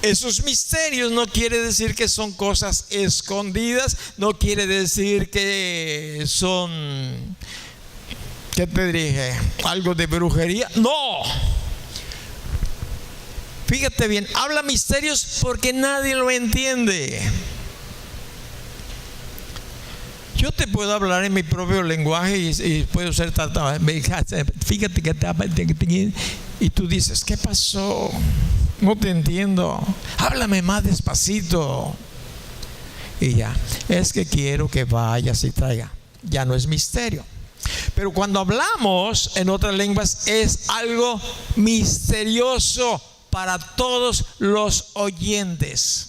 Esos misterios no quiere decir que son cosas escondidas. No quiere decir que son, ¿qué te dije? Algo de brujería. No. Fíjate bien, habla misterios porque nadie lo entiende. Yo te puedo hablar en mi propio lenguaje y puedo ser tratado. Fíjate que y tú dices, ¿qué pasó? No te entiendo. Háblame más despacito. Y ya, es que quiero que vayas y traiga. Ya no es misterio. Pero cuando hablamos en otras lenguas es algo misterioso para todos los oyentes.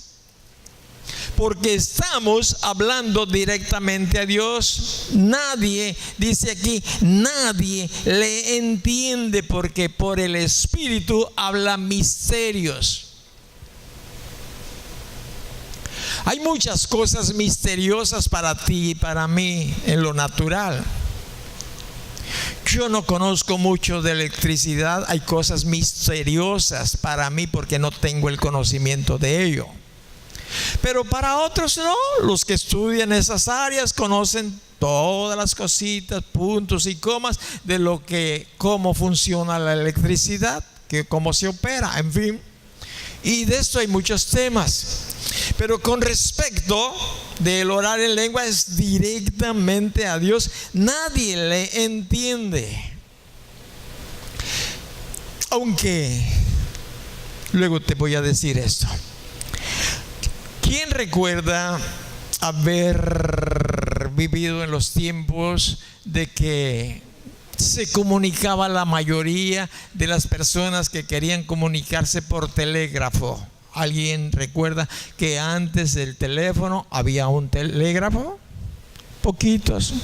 Porque estamos hablando directamente a Dios. Nadie, dice aquí, nadie le entiende, porque por el Espíritu habla misterios. Hay muchas cosas misteriosas para ti y para mí en lo natural. Yo no conozco mucho de electricidad. Hay cosas misteriosas para mí porque no tengo el conocimiento de ello. Pero para otros no, los que estudian esas áreas conocen todas las cositas, puntos y comas de cómo funciona la electricidad, cómo se opera, en fin. Y de esto hay muchos temas. Pero con respecto del orar en lengua, es directamente a Dios. Nadie le entiende. Aunque luego te voy a decir esto. ¿Quién recuerda haber vivido en los tiempos de que se comunicaba la mayoría de las personas que querían comunicarse por telégrafo? ¿Alguien recuerda que antes del teléfono había un telégrafo? Poquitos.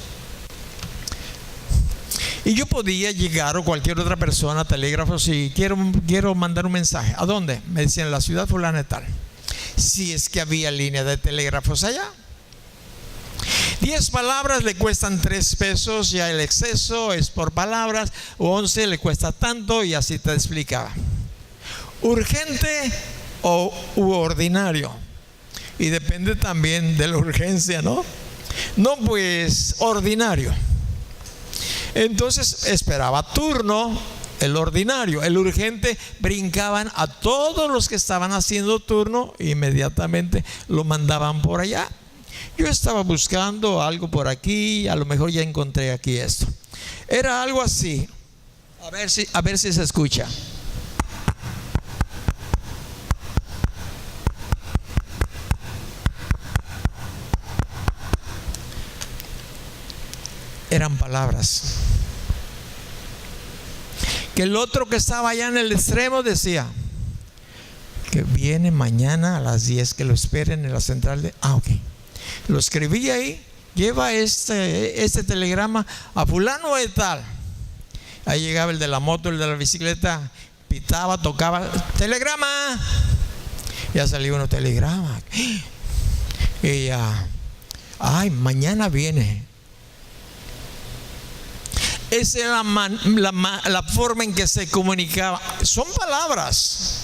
Y yo podía llegar, o cualquier otra persona, a telégrafo, si quiero mandar un mensaje. ¿A dónde? Me decían, la ciudad fulana y tal. Si es que había línea de telégrafos allá. 10 palabras le cuestan 3 pesos, ya el exceso es por palabras. 11 le cuesta tanto, y así te explicaba. Urgente u ordinario. Y depende también de la urgencia, ¿no? No, pues ordinario. Entonces esperaba turno el ordinario. El urgente brincaban a todos los que estaban haciendo turno e inmediatamente lo mandaban por allá. Yo estaba buscando algo por aquí, a lo mejor ya encontré aquí esto. Era algo así. A ver si se escucha. Eran palabras que el otro que estaba allá en el extremo decía que viene mañana a las 10, que lo esperen en la central de... ok, lo escribí ahí. Lleva este telegrama a fulano de tal. Ahí llegaba el de la moto, el de la bicicleta, pitaba, tocaba, telegrama. Ya salió uno, telegrama. Y ya, ay, mañana viene. Esa era la forma en que se comunicaba. Son palabras.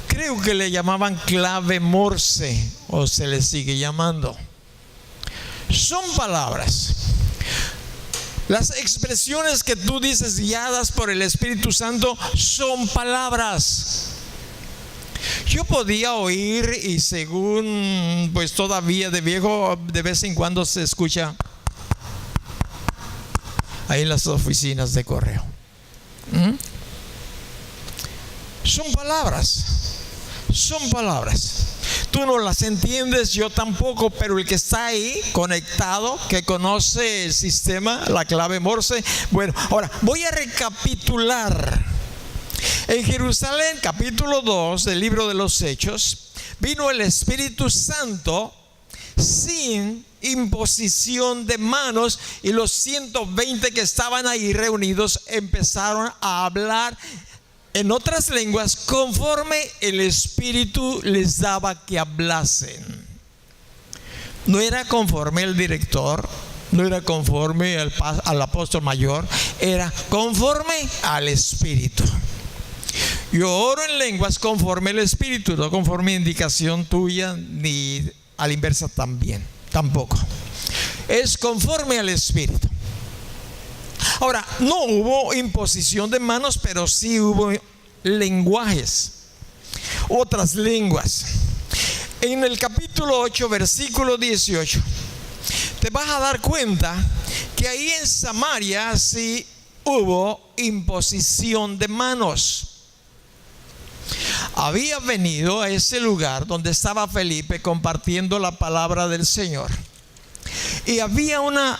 Creo que le llamaban clave Morse, o se le sigue llamando. Son palabras. Las expresiones que tú dices guiadas por el Espíritu Santo son palabras. Yo podía oír, y según pues todavía de viejo, de vez en cuando se escucha ahí en las oficinas de correo. Son palabras. Son palabras. Tú no las entiendes, yo tampoco, pero el que está ahí conectado, que conoce el sistema, la clave Morse. Bueno, ahora voy a recapitular. En Jerusalén, capítulo 2 del libro de los Hechos, vino el Espíritu Santo sin imposición de manos, y los 120 que estaban ahí reunidos empezaron a hablar en otras lenguas conforme el Espíritu les daba que hablasen. No era conforme el director, no era conforme al apóstol mayor, era conforme al Espíritu. Yo oro en lenguas conforme el Espíritu, no conforme indicación tuya, ni a la inversa tampoco. Es conforme al Espíritu. Ahora, no hubo imposición de manos, pero sí hubo lenguajes, otras lenguas. En el capítulo 8, versículo 18, te vas a dar cuenta que ahí en Samaria sí hubo imposición de manos. Había venido a ese lugar donde estaba Felipe compartiendo la palabra del Señor, y había una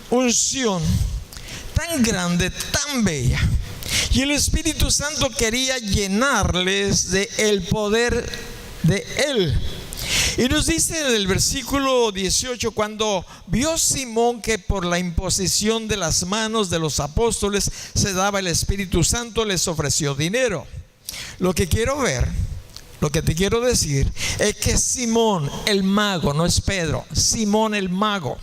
unción tan grande, tan bella, y el Espíritu Santo quería llenarles de el poder de Él. Y nos dice en el versículo 18: cuando vio Simón que por la imposición de las manos de los apóstoles se daba el Espíritu Santo, les ofreció dinero. Lo que quiero ver, lo que te quiero decir es que Simón el mago, no es Pedro, Simón el mago,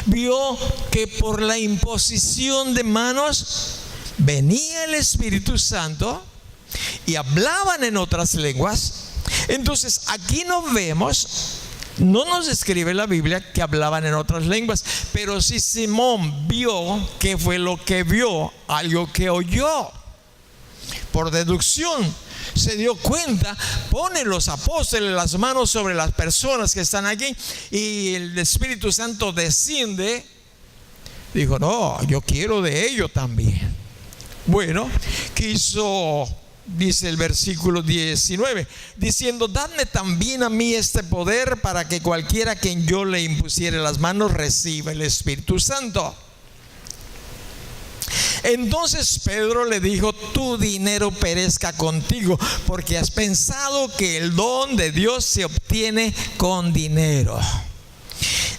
vio que por la imposición de manos venía el Espíritu Santo y hablaban en otras lenguas. Entonces aquí no nos describe la Biblia que hablaban en otras lenguas, pero si Simón vio, ¿qué fue lo que vio? Algo que oyó. Por deducción se dio cuenta, ponen los apóstoles las manos sobre las personas que están aquí y el Espíritu Santo desciende. Dijo: no, yo quiero de ello también. Bueno, quiso, dice el versículo 19, diciendo: dadme también a mí este poder, para que cualquiera a quien yo le impusiere las manos reciba el Espíritu Santo. Entonces Pedro le dijo: tu dinero perezca contigo, porque has pensado que el don de Dios se obtiene con dinero.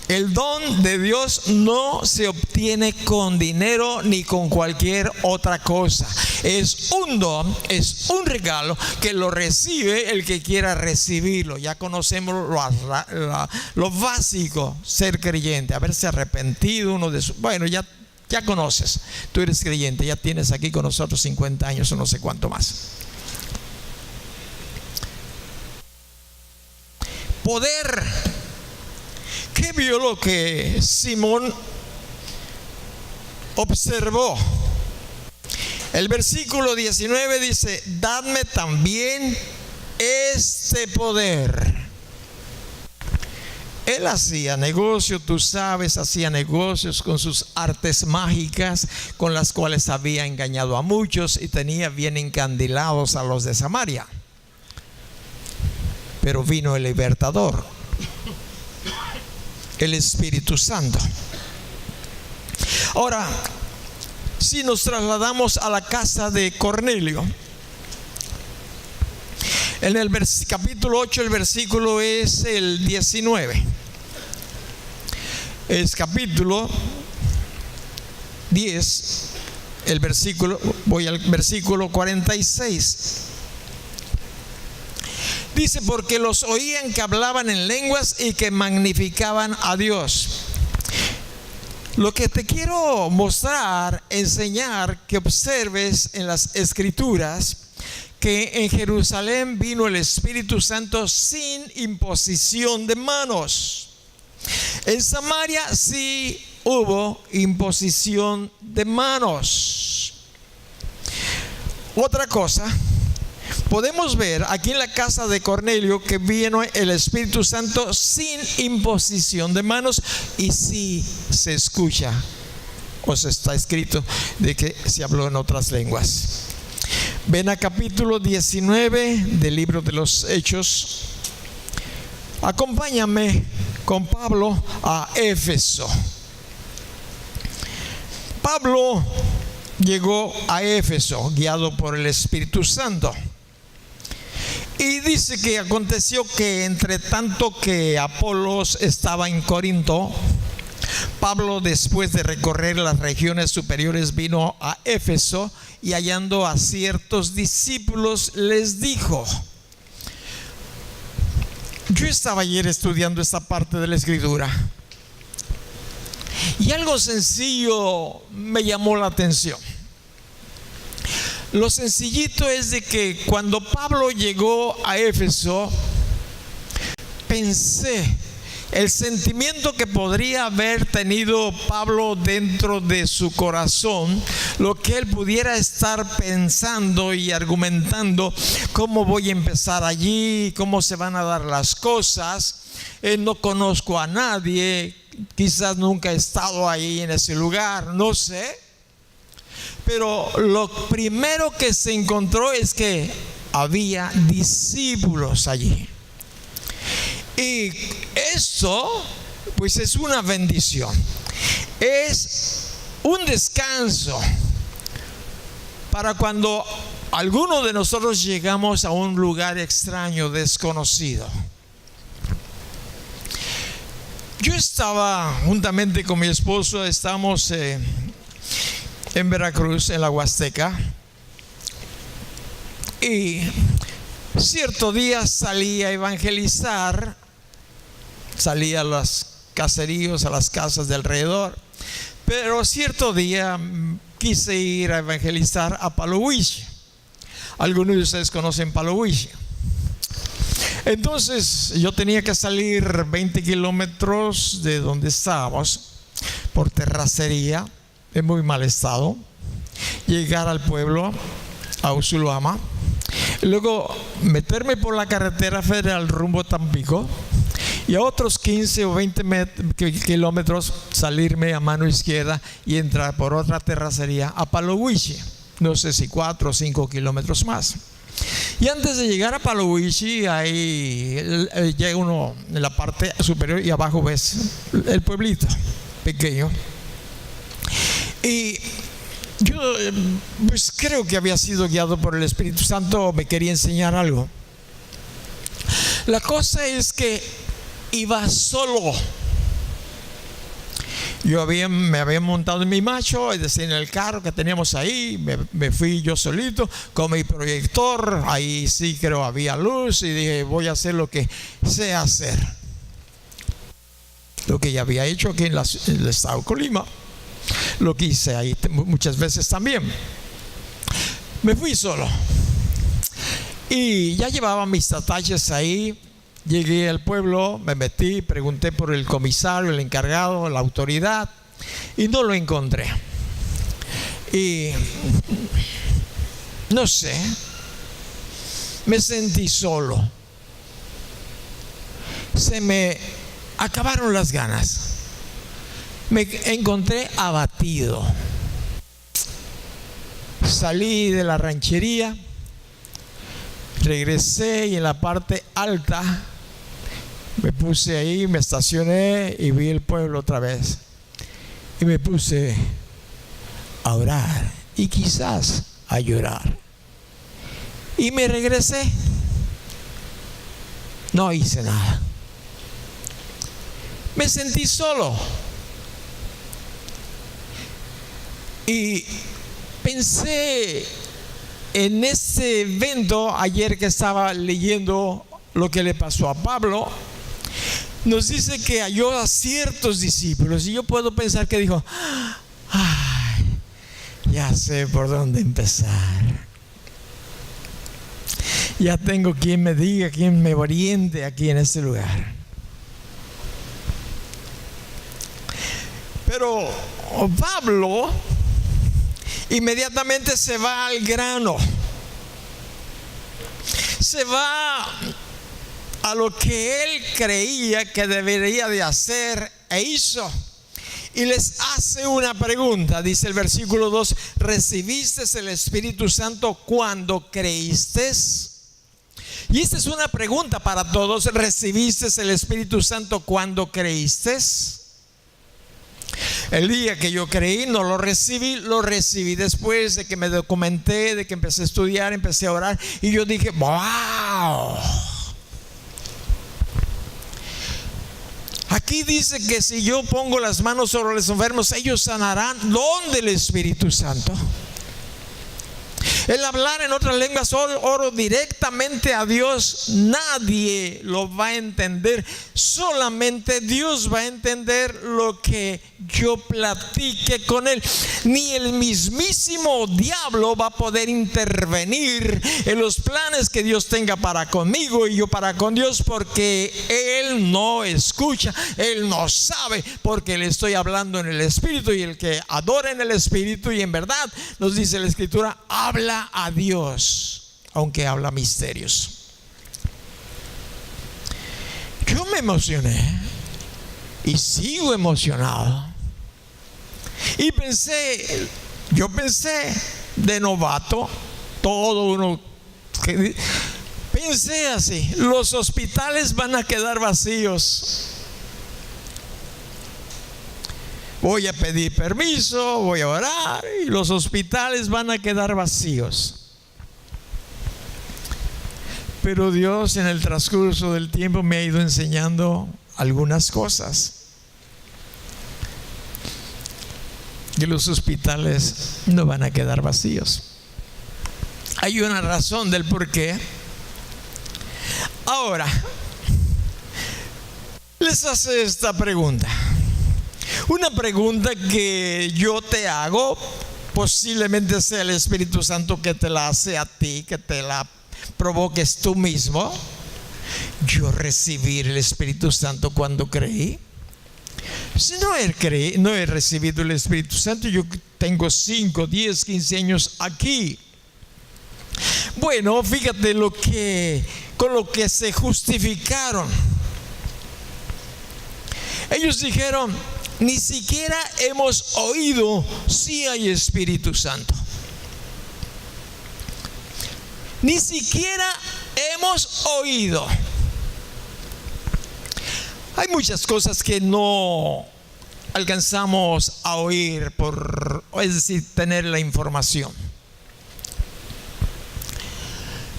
El don de Dios no se obtiene con dinero ni con cualquier otra cosa. Es un don, es un regalo que lo recibe el que quiera recibirlo. Ya conocemos lo básico: ser creyente, haberse arrepentido uno de sus... Bueno, ya conoces, tú eres creyente, ya tienes aquí con nosotros 50 años o no sé cuánto más. Poder. ¿Qué vio lo que Simón observó? El versículo 19 dice: dadme también este poder. Él hacía negocio, tú sabes, hacía negocios con sus artes mágicas, con las cuales había engañado a muchos y tenía bien encandilados a los de Samaria. Pero vino el libertador, el Espíritu Santo. Ahora, si nos trasladamos a la casa de Cornelio, en el capítulo 8, el versículo es el 19. Es capítulo 10, el versículo, voy al versículo 46. Dice: porque los oían que hablaban en lenguas y que magnificaban a Dios. Lo que te quiero mostrar, enseñar, que observes en las Escrituras, que en Jerusalén vino el Espíritu Santo sin imposición de manos. En Samaria sí hubo imposición de manos. Otra cosa, podemos ver aquí en la casa de Cornelio que vino el Espíritu Santo sin imposición de manos, y sí se escucha, o se está escrito, de que se habló en otras lenguas. Ven a capítulo 19 del libro de los Hechos. Acompáñame con Pablo a Éfeso. Pablo llegó a Éfeso guiado por el Espíritu Santo. Y dice que aconteció que entre tanto que Apolos estaba en Corinto, Pablo, después de recorrer las regiones superiores, vino a Éfeso y hallando a ciertos discípulos les dijo. Yo estaba ayer estudiando esta parte de la Escritura y algo sencillo me llamó la atención. Lo sencillito es de que cuando Pablo llegó a Éfeso, pensé el sentimiento que podría haber tenido Pablo dentro de su corazón, lo que él pudiera estar pensando y argumentando: ¿cómo voy a empezar allí? ¿Cómo se van a dar las cosas? No conozco a nadie, quizás nunca he estado ahí en ese lugar, no sé. Pero lo primero que se encontró es que había discípulos allí. Y eso pues es una bendición, es un descanso para cuando alguno de nosotros llegamos a un lugar extraño, desconocido. Yo estaba juntamente con mi esposo, estamos en Veracruz, en la Huasteca, y cierto día salí a evangelizar. Salí a los caseríos, a las casas de alrededor. Pero cierto día quise ir a evangelizar a Palo Huiche. Algunos de ustedes conocen Palo Huiche. Entonces yo tenía que salir 20 kilómetros de donde estábamos por terracería, en muy mal estado, llegar al pueblo, a Usulama, luego meterme por la carretera federal rumbo a Tampico, y a otros 15 o 20 kilómetros salirme a mano izquierda y entrar por otra terracería a Palo Huiche, no sé si 4 o 5 kilómetros más. Y antes de llegar a Palo Huiche, ahí llega uno en la parte superior y abajo ves el pueblito pequeño. Y yo pues creo que había sido guiado por el Espíritu Santo, me quería enseñar algo. La cosa es que iba solo. Yo me había montado en mi macho, es decir, en el carro que teníamos ahí. Me fui yo solito con mi proyector. Ahí sí creo había luz, y dije: voy a hacer lo que sé hacer, lo que ya había hecho aquí en el estado de Colima, lo que hice ahí muchas veces también. Me fui solo y ya llevaba mis ataches ahí. Llegué al pueblo, me metí, pregunté por el comisario, el encargado, la autoridad, y no lo encontré. Y no sé, me sentí solo. Se me acabaron las ganas. Me encontré abatido. Salí de la ranchería, regresé y en la parte alta me puse ahí, me estacioné y vi el pueblo otra vez. Y me puse a orar y quizás a llorar. Y me regresé. No hice nada. Me sentí solo. Y pensé en ese evento ayer que estaba leyendo lo que le pasó a Pablo. Nos dice que halló a ciertos discípulos y yo puedo pensar que dijo: ay, ya sé por dónde empezar. Ya tengo quien me diga, quien me oriente aquí en este lugar. Pero Pablo inmediatamente se va al grano. Se va a lo que él creía que debería de hacer e hizo. Y les hace una pregunta. Dice el versículo 2: ¿recibiste el Espíritu Santo cuando creíste? Y esta es una pregunta para todos. ¿Recibiste el Espíritu Santo cuando creíste? El día que yo creí no lo recibí después de que me documenté, de que empecé a estudiar, empecé a orar y yo dije: wow. Aquí dice que si yo pongo las manos sobre los enfermos, ellos sanarán. ¿Dónde el Espíritu Santo? El hablar en otras lenguas, oro directamente a Dios, nadie lo va a entender. Solamente Dios va a entender lo que yo platique con Él. Ni el mismísimo diablo va a poder intervenir en los planes que Dios tenga para conmigo y yo para con Dios, porque Él no escucha, Él no sabe, porque le estoy hablando en el Espíritu, y el que adora en el Espíritu y en verdad, nos dice la Escritura, habla a Dios, aunque habla misterios. Yo me emocioné y sigo emocionado. Y yo pensé de novato, todo uno pensé así: los hospitales van a quedar vacíos. Voy a pedir permiso, voy a orar y los hospitales van a quedar vacíos. Pero Dios en el transcurso del tiempo me ha ido enseñando algunas cosas. Que los hospitales no van a quedar vacíos. Hay una razón del por qué. Ahora, les hace esta pregunta. Una pregunta que yo te hago, posiblemente sea el Espíritu Santo que te la hace a ti, que te la provoques tú mismo. Yo recibí el Espíritu Santo cuando creí. Si no he recibido el Espíritu Santo, yo tengo 5, 10, 15 años aquí. Bueno, fíjate con lo que se justificaron. Ellos dijeron: ni siquiera hemos oído si hay Espíritu Santo. Ni siquiera hemos oído. Hay muchas cosas que no alcanzamos a oír, es decir, tener la información.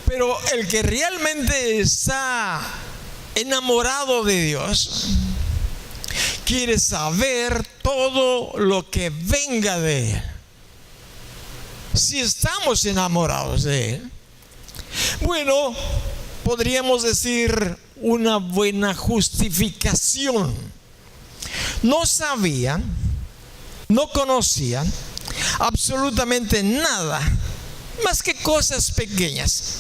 Pero el que realmente está enamorado de Dios quiere saber todo lo que venga de Él. Si estamos enamorados de Él, bueno, podríamos decir una buena justificación. No sabían, no conocían absolutamente nada más que cosas pequeñas.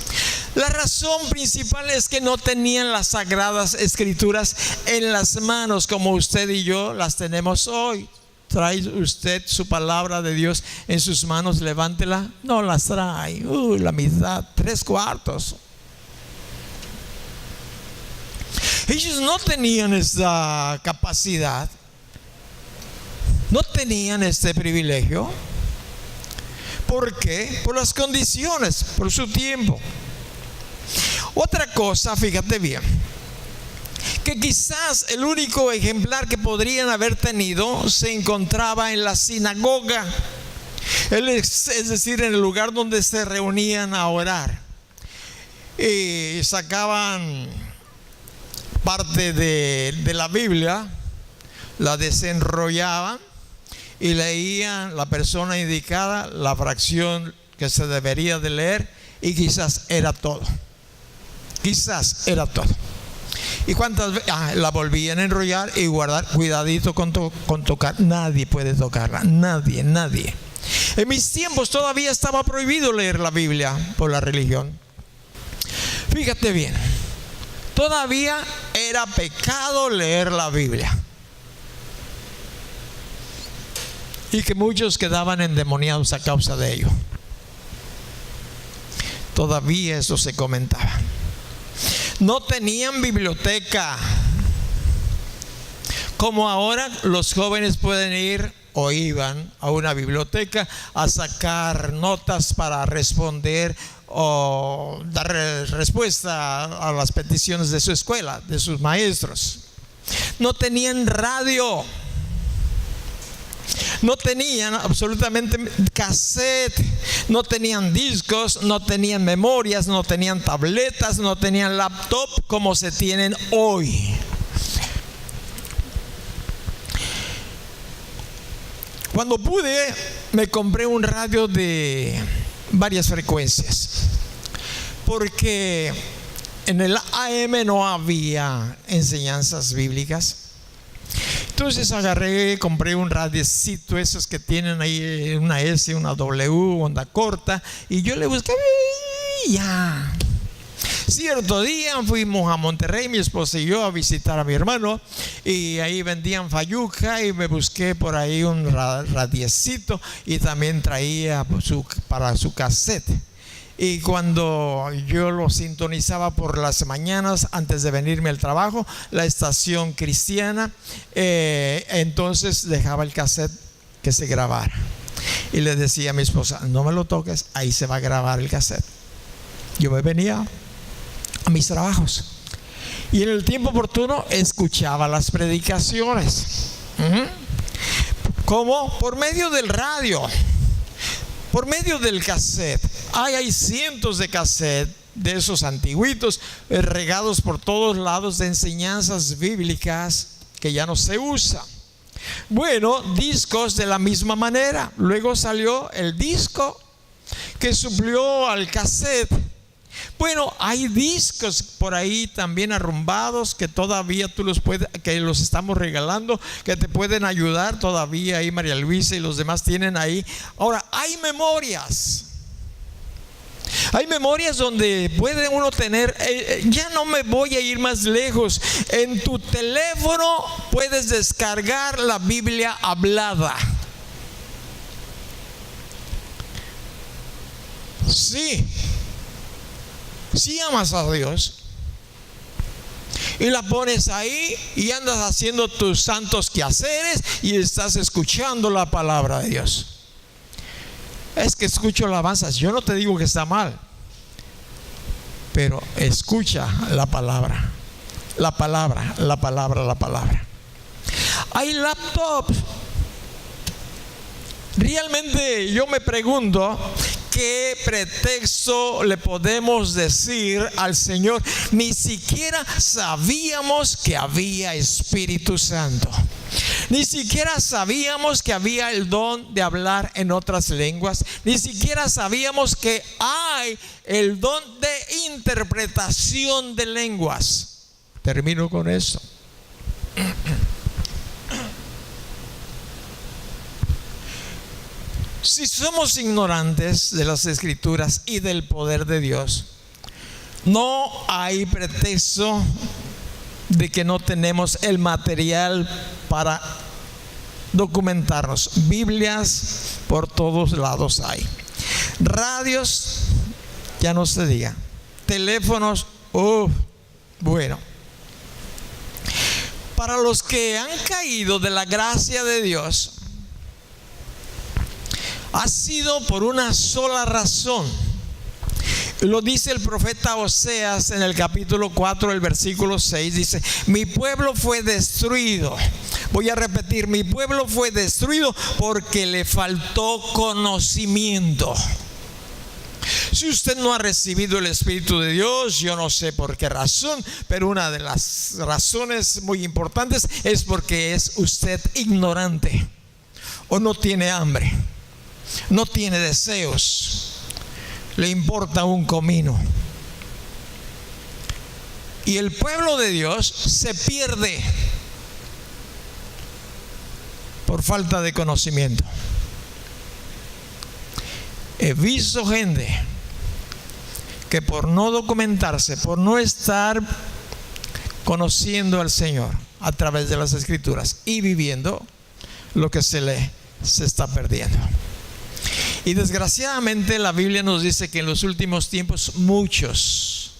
La razón principal es que no tenían las sagradas escrituras en las manos como usted y yo las tenemos hoy. ¿Trae usted su palabra de Dios en sus manos? Levántela. No las trae. La mitad, 3/4. Ellos no tenían esta capacidad, no tenían este privilegio. ¿Por qué? Por las condiciones, por su tiempo. Otra cosa, fíjate bien, que quizás el único ejemplar que podrían haber tenido se encontraba en la sinagoga, es decir, en el lugar donde se reunían a orar. Y sacaban parte de la Biblia, la desenrollaban y leían la persona indicada la fracción que se debería de leer, y quizás era todo. Quizás era todo. ¿Y cuántas veces la volvían a enrollar y guardar? Cuidadito con tocar. Nadie puede tocarla. Nadie. En mis tiempos todavía estaba prohibido leer la Biblia por la religión. Fíjate bien. Todavía era pecado leer la Biblia. Y que muchos quedaban endemoniados a causa de ello. Todavía eso se comentaba. No tenían biblioteca. Como ahora los jóvenes pueden ir o iban a una biblioteca a sacar notas para responder o dar respuesta a las peticiones de su escuela, de sus maestros. No tenían radio. No tenían absolutamente cassette, no tenían discos, no tenían memorias, no tenían tabletas, no tenían laptop como se tienen hoy. Cuando pude, me compré un radio de varias frecuencias, porque en el AM no había enseñanzas bíblicas. Entonces compré un radiecito, esos que tienen ahí una S, una W, onda corta, y yo le busqué ya. Cierto día fuimos a Monterrey, mi esposa y yo, a visitar a mi hermano, y ahí vendían fayuca, y me busqué por ahí un radiecito, y también traía para su cassette. Y cuando yo lo sintonizaba por las mañanas antes de venirme al trabajo, la estación cristiana, entonces dejaba el cassette que se grabara. Y le decía a mi esposa: no me lo toques, ahí se va a grabar el cassette. Yo me venía a mis trabajos y en el tiempo oportuno escuchaba las predicaciones. ¿Cómo? Por medio del radio, por medio del cassette. Hay cientos de cassettes de esos antiguitos regados por todos lados, de enseñanzas bíblicas que ya no se usan. Bueno, discos de la misma manera. Luego salió el disco que suplió al cassette. Bueno, hay discos por ahí también arrumbados que todavía tú los puedes, que los estamos regalando, que te pueden ayudar todavía. Ahí María Luisa y los demás tienen ahí. Ahora, hay memorias. Hay memorias donde puede uno tener, ya no me voy a ir más lejos. En tu teléfono puedes descargar la Biblia hablada. Sí. Si amas a Dios y la pones ahí y andas haciendo tus santos quehaceres y estás escuchando la palabra de Dios. Es que escucho alabanzas. Yo no te digo que está mal, pero escucha la palabra. La palabra. Hay laptops. Realmente yo me pregunto, ¿qué pretexto le podemos decir al Señor? Ni siquiera sabíamos que había Espíritu Santo. Ni siquiera sabíamos que había el don de hablar en otras lenguas. Ni siquiera sabíamos que hay el don de interpretación de lenguas. Termino con eso. Si somos ignorantes de las Escrituras y del poder de Dios, no hay pretexto de que no tenemos el material para documentarnos. Biblias por todos lados hay. Radios, ya no se diga. Teléfonos, bueno. Para los que han caído de la gracia de Dios, ha sido por una sola razón. Lo dice el profeta Oseas en el capítulo 4, el versículo 6. Dice: mi pueblo fue destruido. Voy a repetir: mi pueblo fue destruido porque le faltó conocimiento. Si usted no ha recibido el Espíritu de Dios, yo no sé por qué razón, pero una de las razones muy importantes es porque es usted ignorante, o no tiene hambre, no tiene deseos, le importa un comino. Y el pueblo de Dios se pierde por falta de conocimiento. He visto gente que por no documentarse, por no estar conociendo al Señor a través de las Escrituras y viviendo, lo que se está perdiendo. Y desgraciadamente la Biblia nos dice que en los últimos tiempos muchos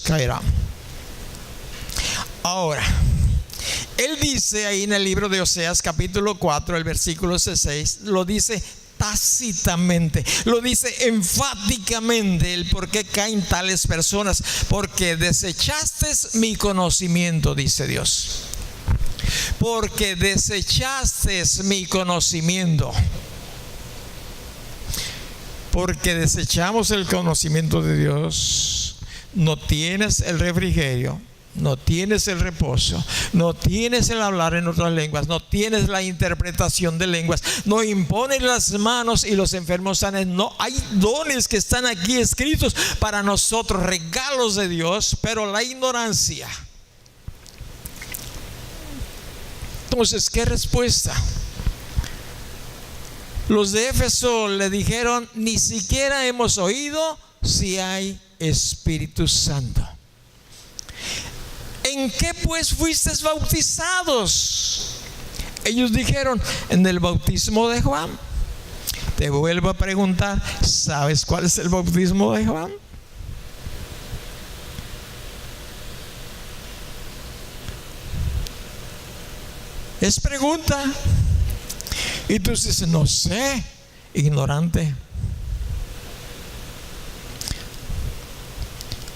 caerán. Ahora, Él dice ahí en el libro de Oseas capítulo 4, el versículo 6, lo dice tácitamente, lo dice enfáticamente, el por qué caen tales personas: porque desechaste mi conocimiento, dice Dios. Porque desechaste mi conocimiento. Porque desechamos el conocimiento de Dios, no tienes el refrigerio, no tienes el reposo, no tienes el hablar en otras lenguas, no tienes la interpretación de lenguas, no impones las manos y los enfermos sanen. No, hay dones que están aquí escritos para nosotros, regalos de Dios, pero la ignorancia. Entonces, ¿qué respuesta? Los de Éfeso le dijeron: ni siquiera hemos oído si hay Espíritu Santo. ¿En qué pues fuisteis bautizados? Ellos dijeron: en el bautismo de Juan. Te vuelvo a preguntar: ¿sabes cuál es el bautismo de Juan? Es pregunta. Y tú dices: no sé, ignorante.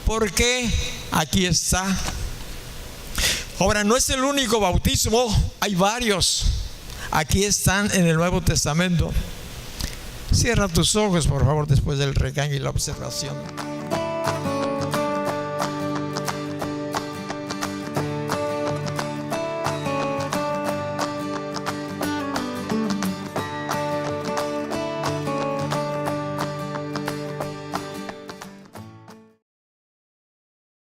¿Por qué? Aquí está. Ahora, no es el único bautismo, hay varios. Aquí están en el Nuevo Testamento. Cierra tus ojos, por favor, después del regaño y la observación.